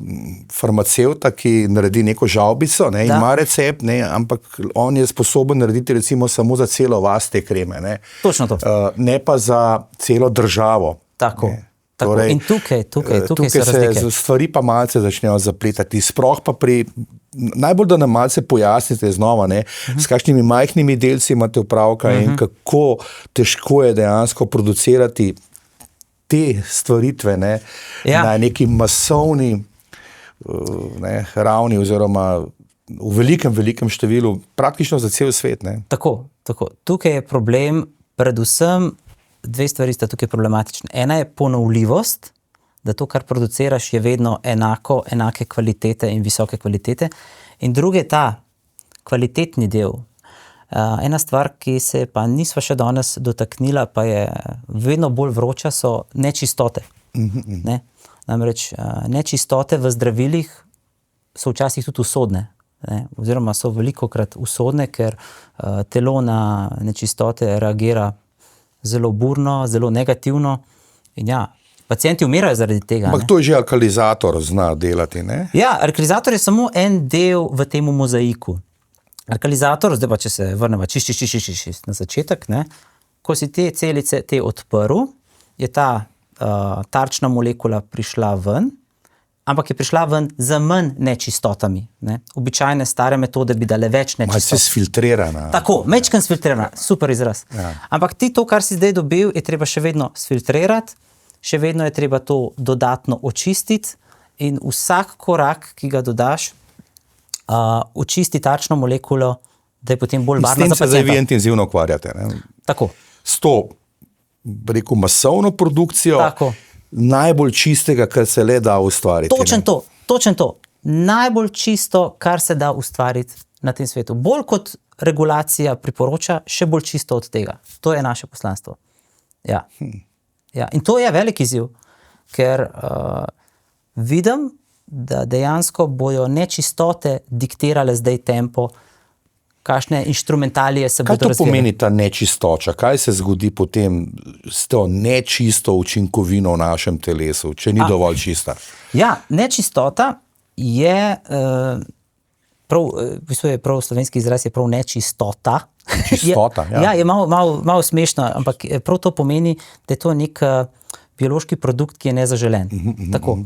farmacevta, ki naredi neko žavbico, ima recept, ampak on je sposoben narediti recimo samo za celo vas te kreme. Ne. Točno to. Ne pa za celo državo. Tako. Torej, in tukaj se stvari pa malce začnejo zapletati. Sploh pa najbolj, da nam malce pojasnite znova, s kakšnimi majhnimi delci imate opravka in kako težko je dejansko producirati te stvaritve na neki masovni ravni oziroma v velikem številu, praktično za cel svet. Tako. Tukaj je problem predvsem. Dve stvari sta tukaj problematične. Ena je ponovljivost, da to, kar produciraš, je vedno enake kvalitete in visoke kvalitete. In druge ta kvalitetni del. Ena stvar, ki se pa nisva še danes dotaknila, pa je vedno bolj vroča, so nečistote. Ne? Namreč nečistote v zdravilih so včasih tudi usodne. Ne? Oziroma so velikokrat usodne, ker telo na nečistote reagira zelo burno, zelo negativno in pacienti umirajo zaradi tega. Ampak to je že alkalizator zna delati, ne? Ja, alkalizator je samo en del v temu mozaiku. Alkalizator, zdaj pa, če se vrnemo na začetek, ne? Ko si te celice odprl, je ta tarčna molekula prišla ven, ampak je prišla ven z manj nečistotami. Ne? Običajne stare metode bi dale več nečistot. Malce sfiltrirana. Tako, mečken sfiltrirana, super izraz. Ja. Ampak ti to, kar si zdaj dobil, je treba še vedno sfiltrirati, še vedno je treba to dodatno očistiti in vsak korak, ki ga dodaš, očisti tarčno molekulo, da je potem bolj varna za pacienta. S tem se zdaj vi intenzivno ukvarjate. Ne? Tako. S to, rekel, masovno produkcijo, tako. Najbolj čistega, kar se le da ustvariti. Točen to. Najbolj čisto, kar se da ustvariti na tem svetu. Bolj kot regulacija priporoča, še bolj čisto od tega. To je naše poslanstvo. Ja. In to je velik izziv, ker vidim, da dejansko bojo nečistote diktirale zdaj tempo, kakšne inštrumentalije se Kaj bodo to razvijale. pomeni ta nečistoča? Kaj se zgodi potem s to nečisto učinkovino v našem telesu, če ni dovolj čista? Ja, nečistota je, v bistvu je prav slovenski izraz, je prav nečistota. Čistota, ja. Ja, je malo smešno, ampak prav to pomeni, da je to nek biološki produkt, ki je nezaželen. Tako.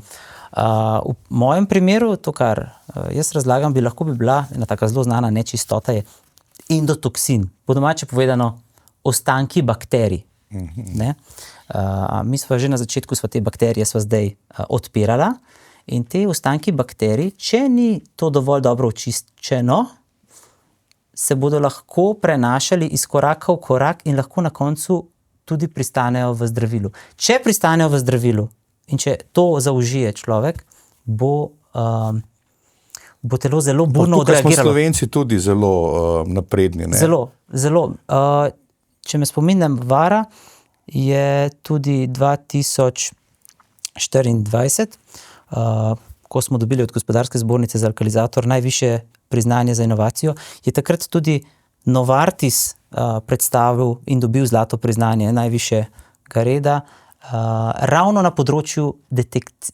V mojem primeru, to, kar jaz razlagam, bi lahko bila ena taka zelo znana nečistota, je endotoksin. Po domače povedano, ostanki bakterij. Ne? Mi smo že na začetku te bakterije zdaj odpirala in te ostanki bakterij, če ni to dovolj dobro očiščeno, se bodo lahko prenašali iz koraka v korak in lahko na koncu tudi pristanejo v zdravilu. Če pristanejo v zdravilu in če to zaužije človek, bo telo zelo burno Tukaj smo odreagiralo. Slovenci tudi zelo napredni. Ne? Zelo. Če me spominjam, vara je tudi 2024, ko smo dobili od Gospodarske zbornice za alkalizator najvišje priznanje za inovacijo, je takrat tudi Novartis predstavil in dobil zlato priznanje najvišjega reda, ravno na področju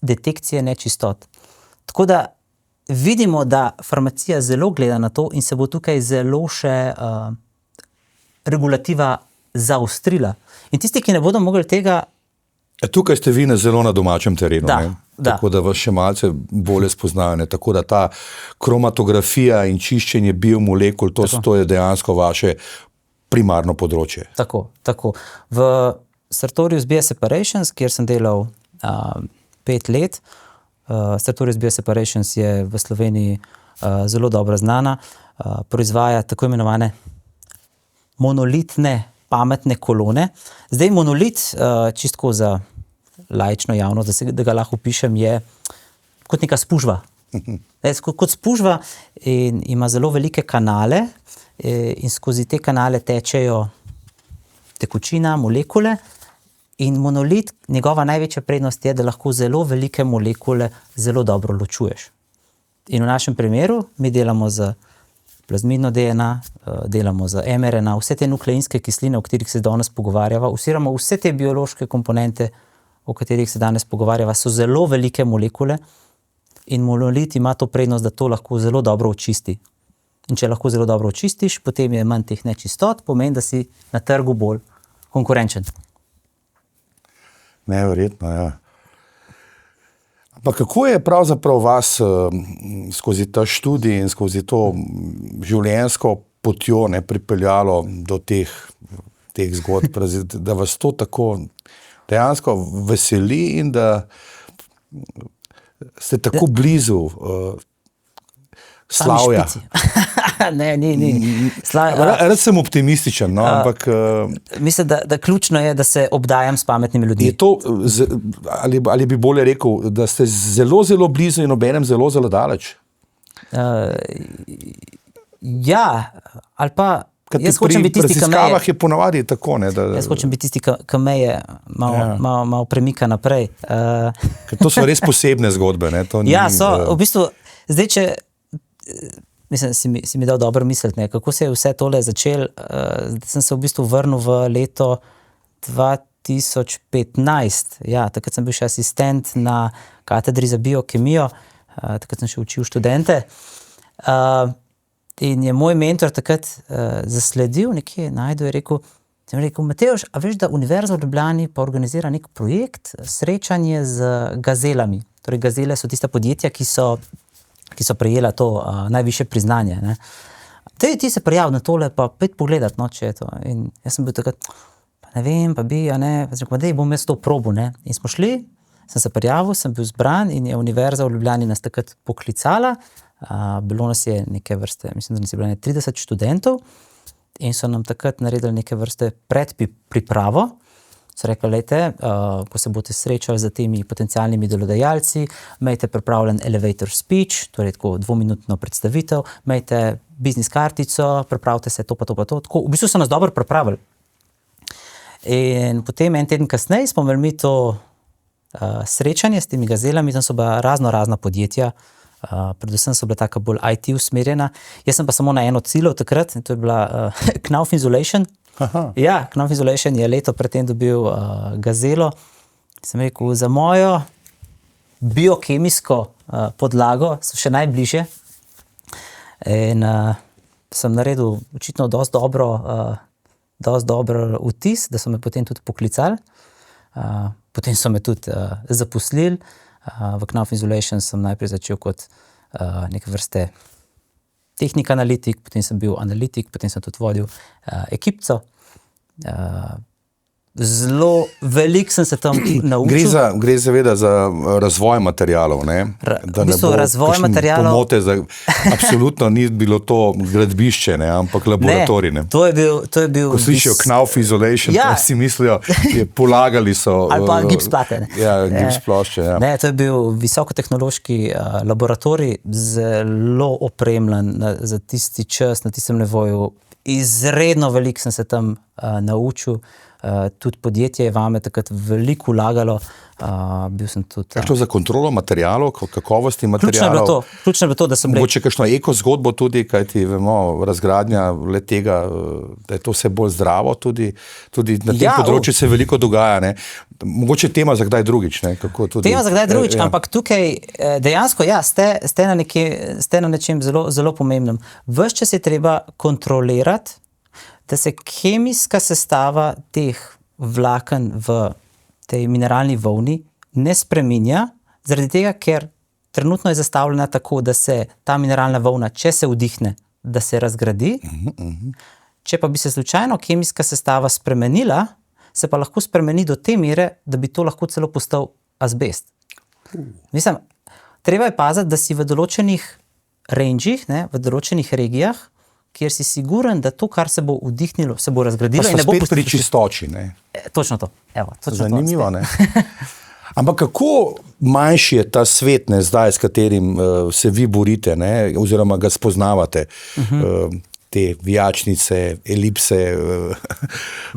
detekcije nečistot. Tako da vidimo, da farmacija zelo gleda na to in se bo tukaj zelo še regulativa zaostrila. In tisti, ki ne bodo mogli tega... Tukaj ste vi zelo na domačem terenu, Da, ne? da. Tako da vas še malce bolje spoznajo. Ne? Tako da ta kromatografija in čiščenje biomolekul, to je dejansko vaše primarno področje. Tako. V Sartorius Bioseparations, kjer sem delal 5 let, Sartorius Bioseparations je v Sloveniji zelo dobro znana, proizvaja tako imenovane monolitne pametne kolone. Zdaj monolit, čisto za laično javnost, da ga lahko opišem, je kot neka spužva. Kot spužva in ima zelo velike kanale in skozi te kanale tečejo tekočina, molekule in monolit, njegova največja prednost je, da lahko zelo velike molekule zelo dobro ločuješ. In v našem primeru mi delamo z plazmidno DNA, delamo z mRNA, vse te nukleinske kisline, o katerih se danes pogovarjava, oziroma vse te biološke komponente, o katerih se danes pogovarjava, so zelo velike molekule in monolit ima to prednost, da to lahko zelo dobro očisti. In če lahko zelo dobro očistiš, potem je manj teh nečistot, pomeni, da si na trgu bolj konkurenčen. Neverjetno, ja. Pa kako je pravzaprav vas skozi ta študij in skozi to življenjsko potjo pripeljalo do teh zgodb, da vas to tako dejansko veseli in da ste tako blizu slavja? Ne, ni. Rad sem optimističen, no, ampak... Mislim, da ključno je, da se obdajam s pametnimi ljudmi. Je to, ali bi bolje rekel, da ste zelo, zelo blizu in obenem zelo, zelo daleč? Ja, ali pa jaz hočem biti tisti, ki me raziskavah je ponavadi tako, ne? Jaz hočem biti tisti, ki me je malo premika naprej. Ker to so res posebne zgodbe, ne? To ja, so, v bistvu, zdaj, če mislim, si mi dal dobro misliti, kako se je vse tole začelo. Sem se v bistvu vrnil v leto 2015. Ja, takrat sem bil še asistent na katedri za biokemijo, takrat sem še učil študente. In je moj mentor takrat zasledil, nekje najdel, je rekel, Mateoš, a veš, da Univerza v Ljubljani pa organizira nek projekt, srečanje z gazelami. Torej, gazele so tista podjetja, ki so prejela to najvišje priznanje. Ne. Ti se prijavi na tole, pa pet pogledat, no, če je to. In jaz sem bil takrat, pa ne vem, pa bi, dej bom jaz to probil, ne. In smo šli, sem se prijavil, sem bil zbran in je Univerza v Ljubljani nas takrat poklicala. Bilo nas je neke vrste, mislim, da nas je bilo 30 študentov in so nam takrat naredili neke vrste predpripravo. So rekli, lejte, ko se boste srečali z temi potencialnimi delodajalci, imejte pripravljen elevator speech, torej tako 2-minutno predstavitev, imejte biznis kartico, pripravite se to pa to pa to. Tako, v bistvu so nas dobro pripravili. In potem en teden kasneje smo imeli mi to srečanje s temi gazelami, tam so bila razna podjetja, Predvsem so bila taka bolj IT usmerjena. Jaz sem pa samo na eno cilj takrat, in to je bila Knauf Insulation. Ja, Knauf Insulation je leto predtem dobil Gazelo. Sem rekel, za mojo biokemijsko podlago so še najbližje. In sem naredil očitno dosti dobro vtis, da so me potem tudi poklicali. Potem so me tudi zaposlili. V Knauf Insulation sem najprej začel kot neke vrste tehnik analitik, potem sem bil analitik, potem sem tudi vodil ekipco. Zelo veliko sem se tam naučil. Gre seveda za razvoj materialov, ne? Da ne bo razvoj materialov. Pomote, absolutno ni bilo to gradbišče, ne? Ampak laboratorij. Ne? To je bil ko slišijo Knauf Insulation, ja. Si mislijo, polagali so... Ali pa gipsplate. Ja, gipsplošče. Ja. Ne, to je bil visokotehnološki laboratorij, zelo opremljen za tisti čas, na tistem nivoju. Izredno veliko sem se tam naučil. Tudi podjetje je vame takrat veliko vlagalo. Bil sem tudi... Kaj to za kontrolo materijalov, kakovosti materijalov? Ključno je bilo to, da sem... Mogoče kakšno eko zgodbo tudi, kajti vemo, razgradnja le tega, da je to vse bolj zdravo tudi na tem področju se veliko dogaja, ne? Mogoče tema za kdaj drugič, ne? Kako tudi... Tema za kdaj drugič, ampak tukaj dejansko, ste na nečem zelo, zelo pomembnem. Ves čas je treba kontrolirati, da se kemijska sestava teh vlaken v tej mineralni volni ne spreminja, zaradi tega, ker trenutno je zastavljena tako, da se ta mineralna volna, če se vdihne, da se razgradi. Če pa bi se slučajno kemijska sestava spremenila, se pa lahko spremeni do te mere, da bi to lahko celo postal azbest. Mislim, treba je paziti, da si v določenih rangeih, v določenih regijah, kjer si siguren, da to, kar se bo vdihnilo, se bo razgradilo. Pa smo spet pri čistoči, ne? Točno to. Evo, zanimivo, ne? Ampak kako manjši je ta svet, ne, zdaj, s katerim se vi borite, ne, oziroma ga spoznavate, te vijačnice, elipse,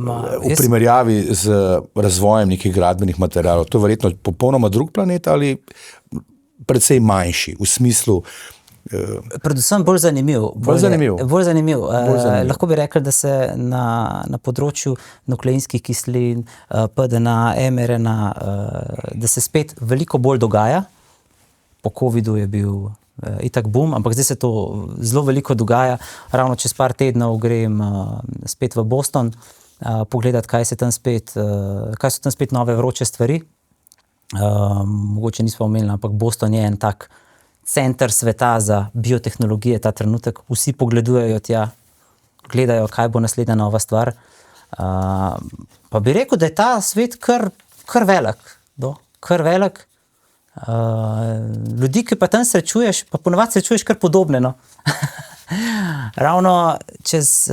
v primerjavi z razvojem nekih gradbenih materialov? To je verjetno popolnoma drug planet ali precej manjši, v smislu... Predvsem bolj zanimiv. Lahko bi rekli, da se na področju nukleinskih kislin, PDNA, mRNA, da se spet veliko bolj dogaja. Po covidu je bil itak boom, ampak zdaj se to zelo veliko dogaja. Ravno čez par tednov grem spet v Boston pogledati, kaj so tam spet nove vroče stvari. Mogoče nismo omenili, ampak Boston je en tak center sveta za biotehnologije ta trenutek. Vsi pogledujejo tja, gledajo, kaj bo naslednja nova stvar. Pa bi rekel, da je ta svet kar velik. Kar velik. Ljudi, ki pa tam srečuješ, pa ponavadi srečuješ kar podobne. No? Ravno čez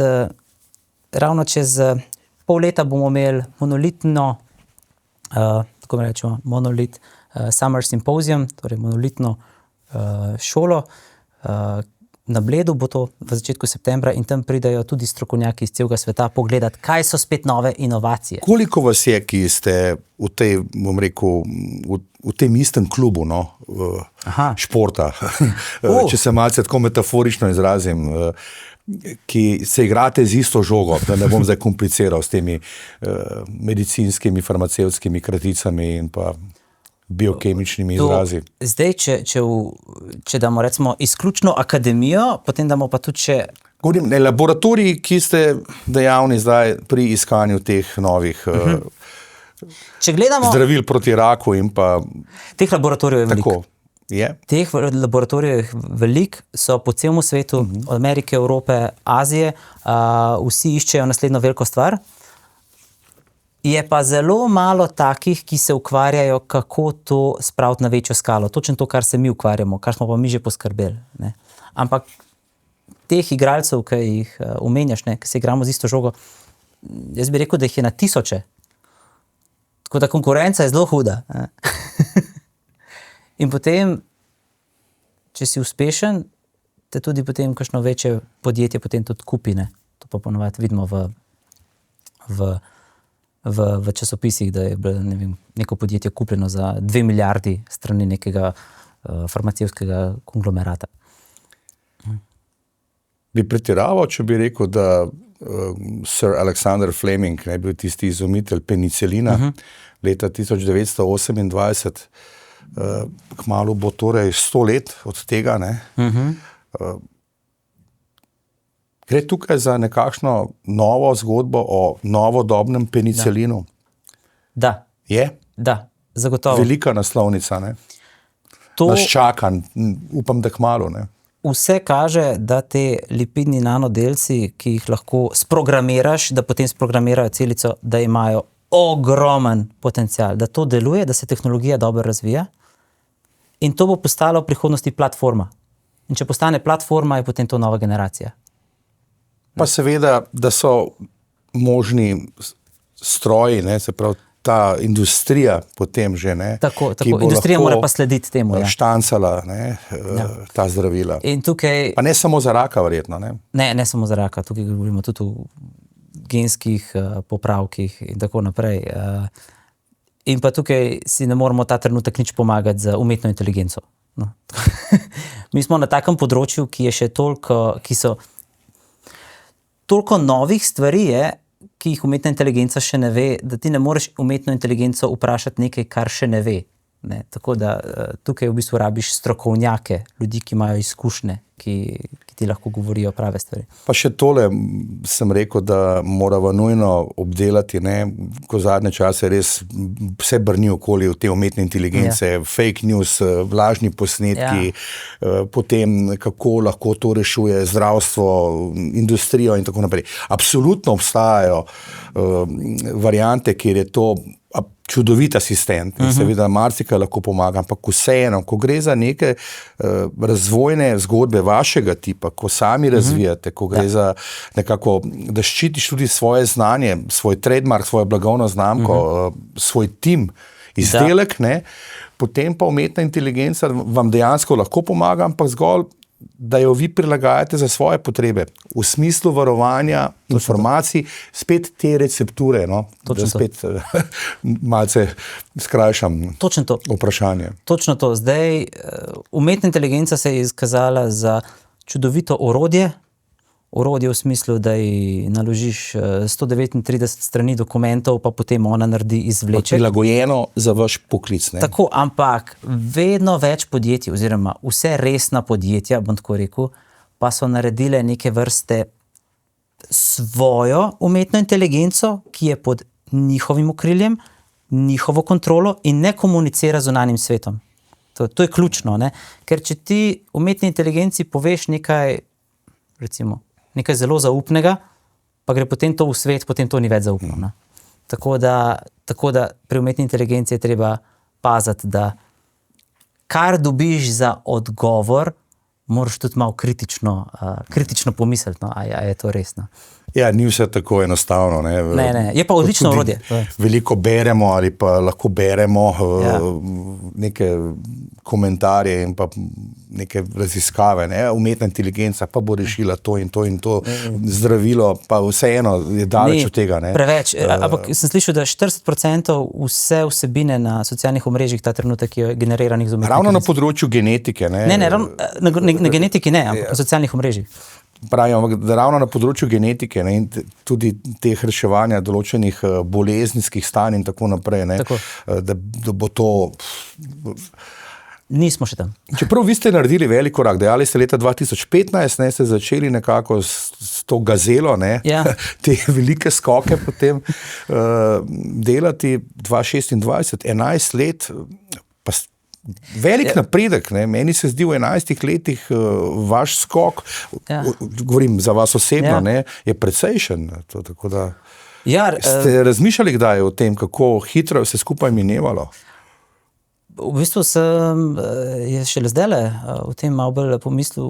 pol leta bomo imeli monolitno, tako rečemo, monolit Summer Symposium, torej monolitno šolo. Na Bledu bo to v začetku septembra in tam pridajo tudi strokovnjaki iz celega sveta pogledati, kaj so spet nove inovacije. Koliko vas je, ki ste v tej, bom rekel, v tem istem klubu, no, športa, če se malce tako metaforično izrazim, ki se igrate z isto žogo, da ne bom zdaj kompliciral s temi medicinskimi, farmacevtskimi kraticami in pa biokemičnimi izrazi. Zdaj, če damo recimo izključno akademijo, potem damo pa tudi še... Govorim, laboratoriji, ki ste dejavni zdaj pri iskanju teh novih zdravil proti raku in pa... Teh laboratorijev je veliko. Je. Teh laboratorijev je veliko, so po celem svetu, od Amerike, Evrope, Azije, vsi iščejo naslednjo veliko stvar. Je pa zelo malo takih, ki se ukvarjajo, kako to spraviti na večjo skalo. Točno to, kar se mi ukvarjamo, kar smo pa mi že poskrbeli. Ne? Ampak teh igralcev, ki jih omenjaš, ki se igramo z isto žogo, jaz bi rekel, da jih je na tisoče. Tako da konkurenca je zelo huda. In potem, če si uspešen, te tudi potem kakšno večje podjetje potem tudi kupi. Ne? To pa ponovadi vidimo v časopisih, da je bilo neko podjetje kupljeno za 2 milijardi strani nekega farmacevtskega konglomerata. Bi pretiraval, če bi rekel, da Sir Alexander Fleming je bil tisti izumitelj penicilina leta 1928, kmalu bo torej 100 let od tega, ne? Gre tukaj za nekakšno novo zgodbo o novodobnem penicilinu? Da. Je? Da, zagotovo. Velika naslovnica, ne? Nas čaka, upam, da kmalu, ne? Vse kaže, da te lipidni nanodelci, ki jih lahko sprogramiraš, da potem sprogramirajo celico, da imajo ogromen potencial, da to deluje, da se tehnologija dobro razvija in to bo postala v prihodnosti platforma. In če postane platforma, je potem to nova generacija. Pa seveda, da so možni stroji, ne, se pravi, ta industrija potem že, ne, Tako, industrija mora pa slediti temu, štancala, ne, ta zdravila. In tukaj, pa ne samo za raka, verjetno, ne? Ne samo za raka, tukaj govorimo tudi o genskih popravkih in tako naprej. In pa tukaj si ne moramo ta trenutek nič pomagati z umetno inteligenco. No. Mi smo na takem področju, ki je še toliko novih stvari je, ki jih umetna inteligenca še ne ve, da ti ne moreš umetno inteligenco vprašati nekaj, kar še ne ve. Ne? Tako da tukaj v bistvu rabiš strokovnjake, ljudi, ki imajo izkušnje, ki ti lahko govorijo prave stvari. Pa še tole sem rekel, da moramo nujno obdelati, ne, ko zadnje čase res vse brni okoli te umetne inteligence, fake news, vlažni posnetki, potem kako lahko to rešuje zdravstvo, industrijo in tako naprej. Absolutno obstajajo variante, kjer je to čudovit asistent in seveda marsikaj lahko pomaga, ampak vseeno, ko gre za neke razvojne zgodbe vašega tipa, ko sami razvijate, ko gre za nekako, da ščitiš tudi svoje znanje, svoj trademark, svojo blagovno znamko, svoj tim, izdelek, ne, potem pa umetna inteligenca vam dejansko lahko pomaga, ampak zgolj, da jo vi prilagajate za svoje potrebe, v smislu varovanja informacij, spet te recepture, no, da spet malce skrajšam vprašanje. Točno to. Zdaj, umetna inteligenca se je izkazala za čudovito orodje v smislu, da ji naložiš 139 strani dokumentov, pa potem ona naredi izvleček. Prilagojeno za vaš poklic, ne? Tako, ampak vedno več podjetij, oziroma vse resna podjetja, bom tako rekel, pa so naredile neke vrste svojo umetno inteligenco, ki je pod njihovim okriljem, njihovo kontrolo in ne komunicira z zunanjim svetom. To je ključno, ne? Ker če ti umetni inteligenci poveš nekaj, recimo, nekaj zelo zaupnega, pa gre potem to v svet, potem to ni več zaupno. Ne? Tako da pri umetni inteligenci je treba paziti, da kar dobiš za odgovor, moraš tudi malo kritično pomisliti, no, a je to resno. Ja, ni vse tako enostavno. Ne, je pa odlično orodje. Veliko beremo ali pa lahko beremo neke komentarje in pa neke raziskave. Ne? Umetna inteligenca pa bo rešila to in to in to zdravilo, pa vseeno je daleč od tega. Ne? Preveč. Ampak sem slišal, da 40% vse vsebine na socialnih omrežjih ta trenutek je generiranih z umetno inteligenco. Ravno na področju genetike. Ne, na genetiki ne, ampak na socialnih omrežjih. Pravim, da ravno na področju genetike, ne, in tudi teh reševanja določenih bolezenskih stanj in tako naprej, ne, da bo to... Nismo še tam. Čeprav vi ste naredili velik korak, dejali ste leta 2015, ne, ste začeli nekako s to gazelo, ne, te velike skoke potem delati, 2026, 11 let, pa velik napredek, ne? Meni se zdi v 11 letih vaš skok, govorim za vas osebno, ne, je precejšen. Tako da ste razmišljali kdaj o tem, kako hitro se skupaj minevalo? V bistvu je šele zdajle o tem malo bolj pomislil.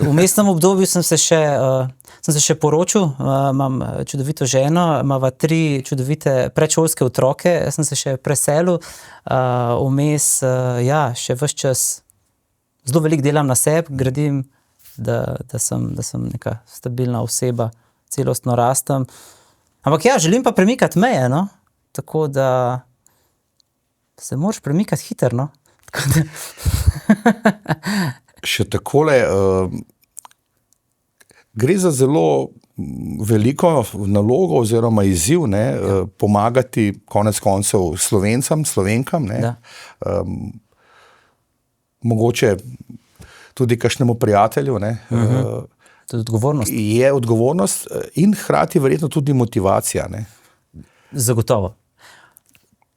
V mestnem obdobju sem se še poročil, imam čudovito ženo, imava 3 čudovite predšolske otroke, sem se še preselil, vmes, še ves čas zelo veliko delam na sebi, gradim, da sem neka stabilna oseba, celostno rastem. Ampak želim pa premikati meje, no? Tako da se moraš premikati hitro, no? Še takole, gre za zelo veliko nalogo oziroma izziv, pomagati konec koncev Slovencem, Slovenkam, mogoče tudi kakšnemu prijatelju, To je odgovornost. je odgovornost in hkrati verjetno tudi motivacija, Zagotovo.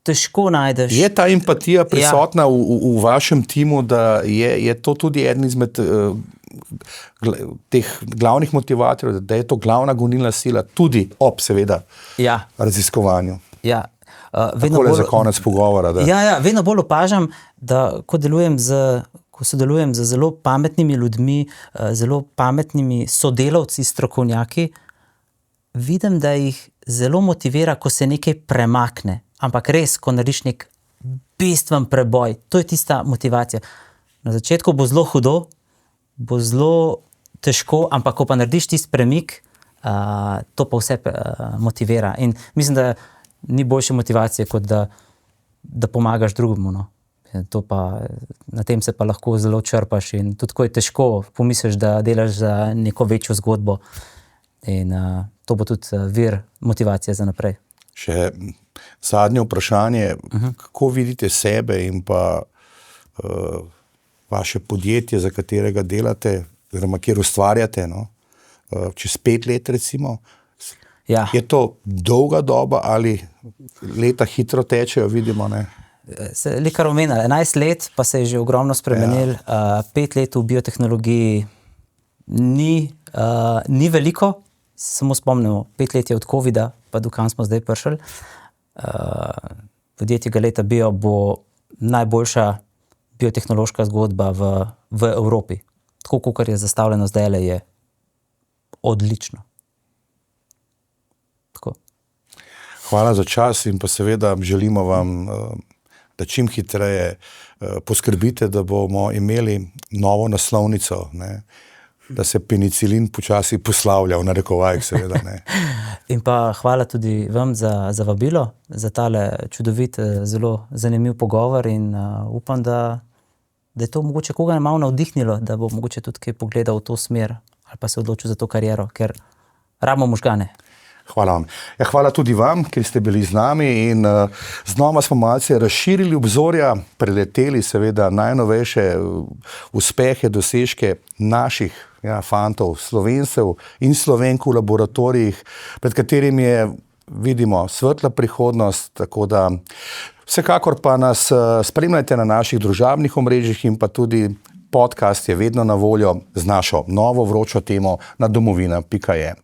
Težko najdeš. Je ta empatija prisotna v vašem timu, da je to tudi eden izmed teh glavnih motivatorjev, da je to glavna gonilna sila tudi ob seveda raziskovanju? Ja. Takole za konec pogovora. Vedno bolj opažam, da ko sodelujem z zelo pametnimi ljudmi, zelo pametnimi sodelavci, strokovnjaki, vidim, da jih zelo motivira, ko se nekaj premakne. Ampak res, ko narediš nek bistven preboj, to je tista motivacija. Na začetku bo zelo hudo, bo zelo težko, ampak ko pa narediš tisti premik, to pa vse motivira. In mislim, da ni boljše motivacije, kot da pomagaš drugemu. No. Na tem se pa lahko zelo črpaš in tudi ko je težko, pomisliš, da delaš za neko večjo zgodbo in to bo tudi vir motivacije za naprej. Še zadnje vprašanje, kako vidite sebe in pa vaše podjetje, za katerega delate, oziroma kjer ustvarjate, čez 5 let recimo? Je to dolga doba ali leta hitro tečejo, vidimo, Se je kar omenil, 11 let pa se je že ogromno spremenil. 5 let v biotehnologiji ni veliko, samo spomnimo, 5 let je od covida, pa do kam smo zdaj prišli. Podjetje Galeta Bio bo najboljša biotehnološka zgodba v Evropi. Tako, kot je zastavljeno zdaj, je odlično. Tako. Hvala za čas in pa seveda želimo vam, da čim hitreje poskrbite, da bomo imeli novo naslovnico, da se penicilin počasi poslavlja, v narekovajih seveda. In pa hvala tudi vam za vabilo, za tale čudovit, zelo zanimiv pogovor in upam, da je to mogoče koga malo navdihnilo, da bo mogoče tudi kaj pogledal v to smer ali pa se odločil za to kariero, ker rabimo možgane. Hvala vam. Hvala tudi vam, ker ste bili z nami in znova smo malce razširili obzorja, preleteli seveda najnovejše uspehe, dosežke naših fantov, Slovencev in Slovenk v laboratorijih, pred katerimi je, vidimo, svetla prihodnost, tako da vsekakor pa nas spremljajte na naših družabnih omrežjih in pa tudi podcast je vedno na voljo z našo novo vročo temo na domovina.je.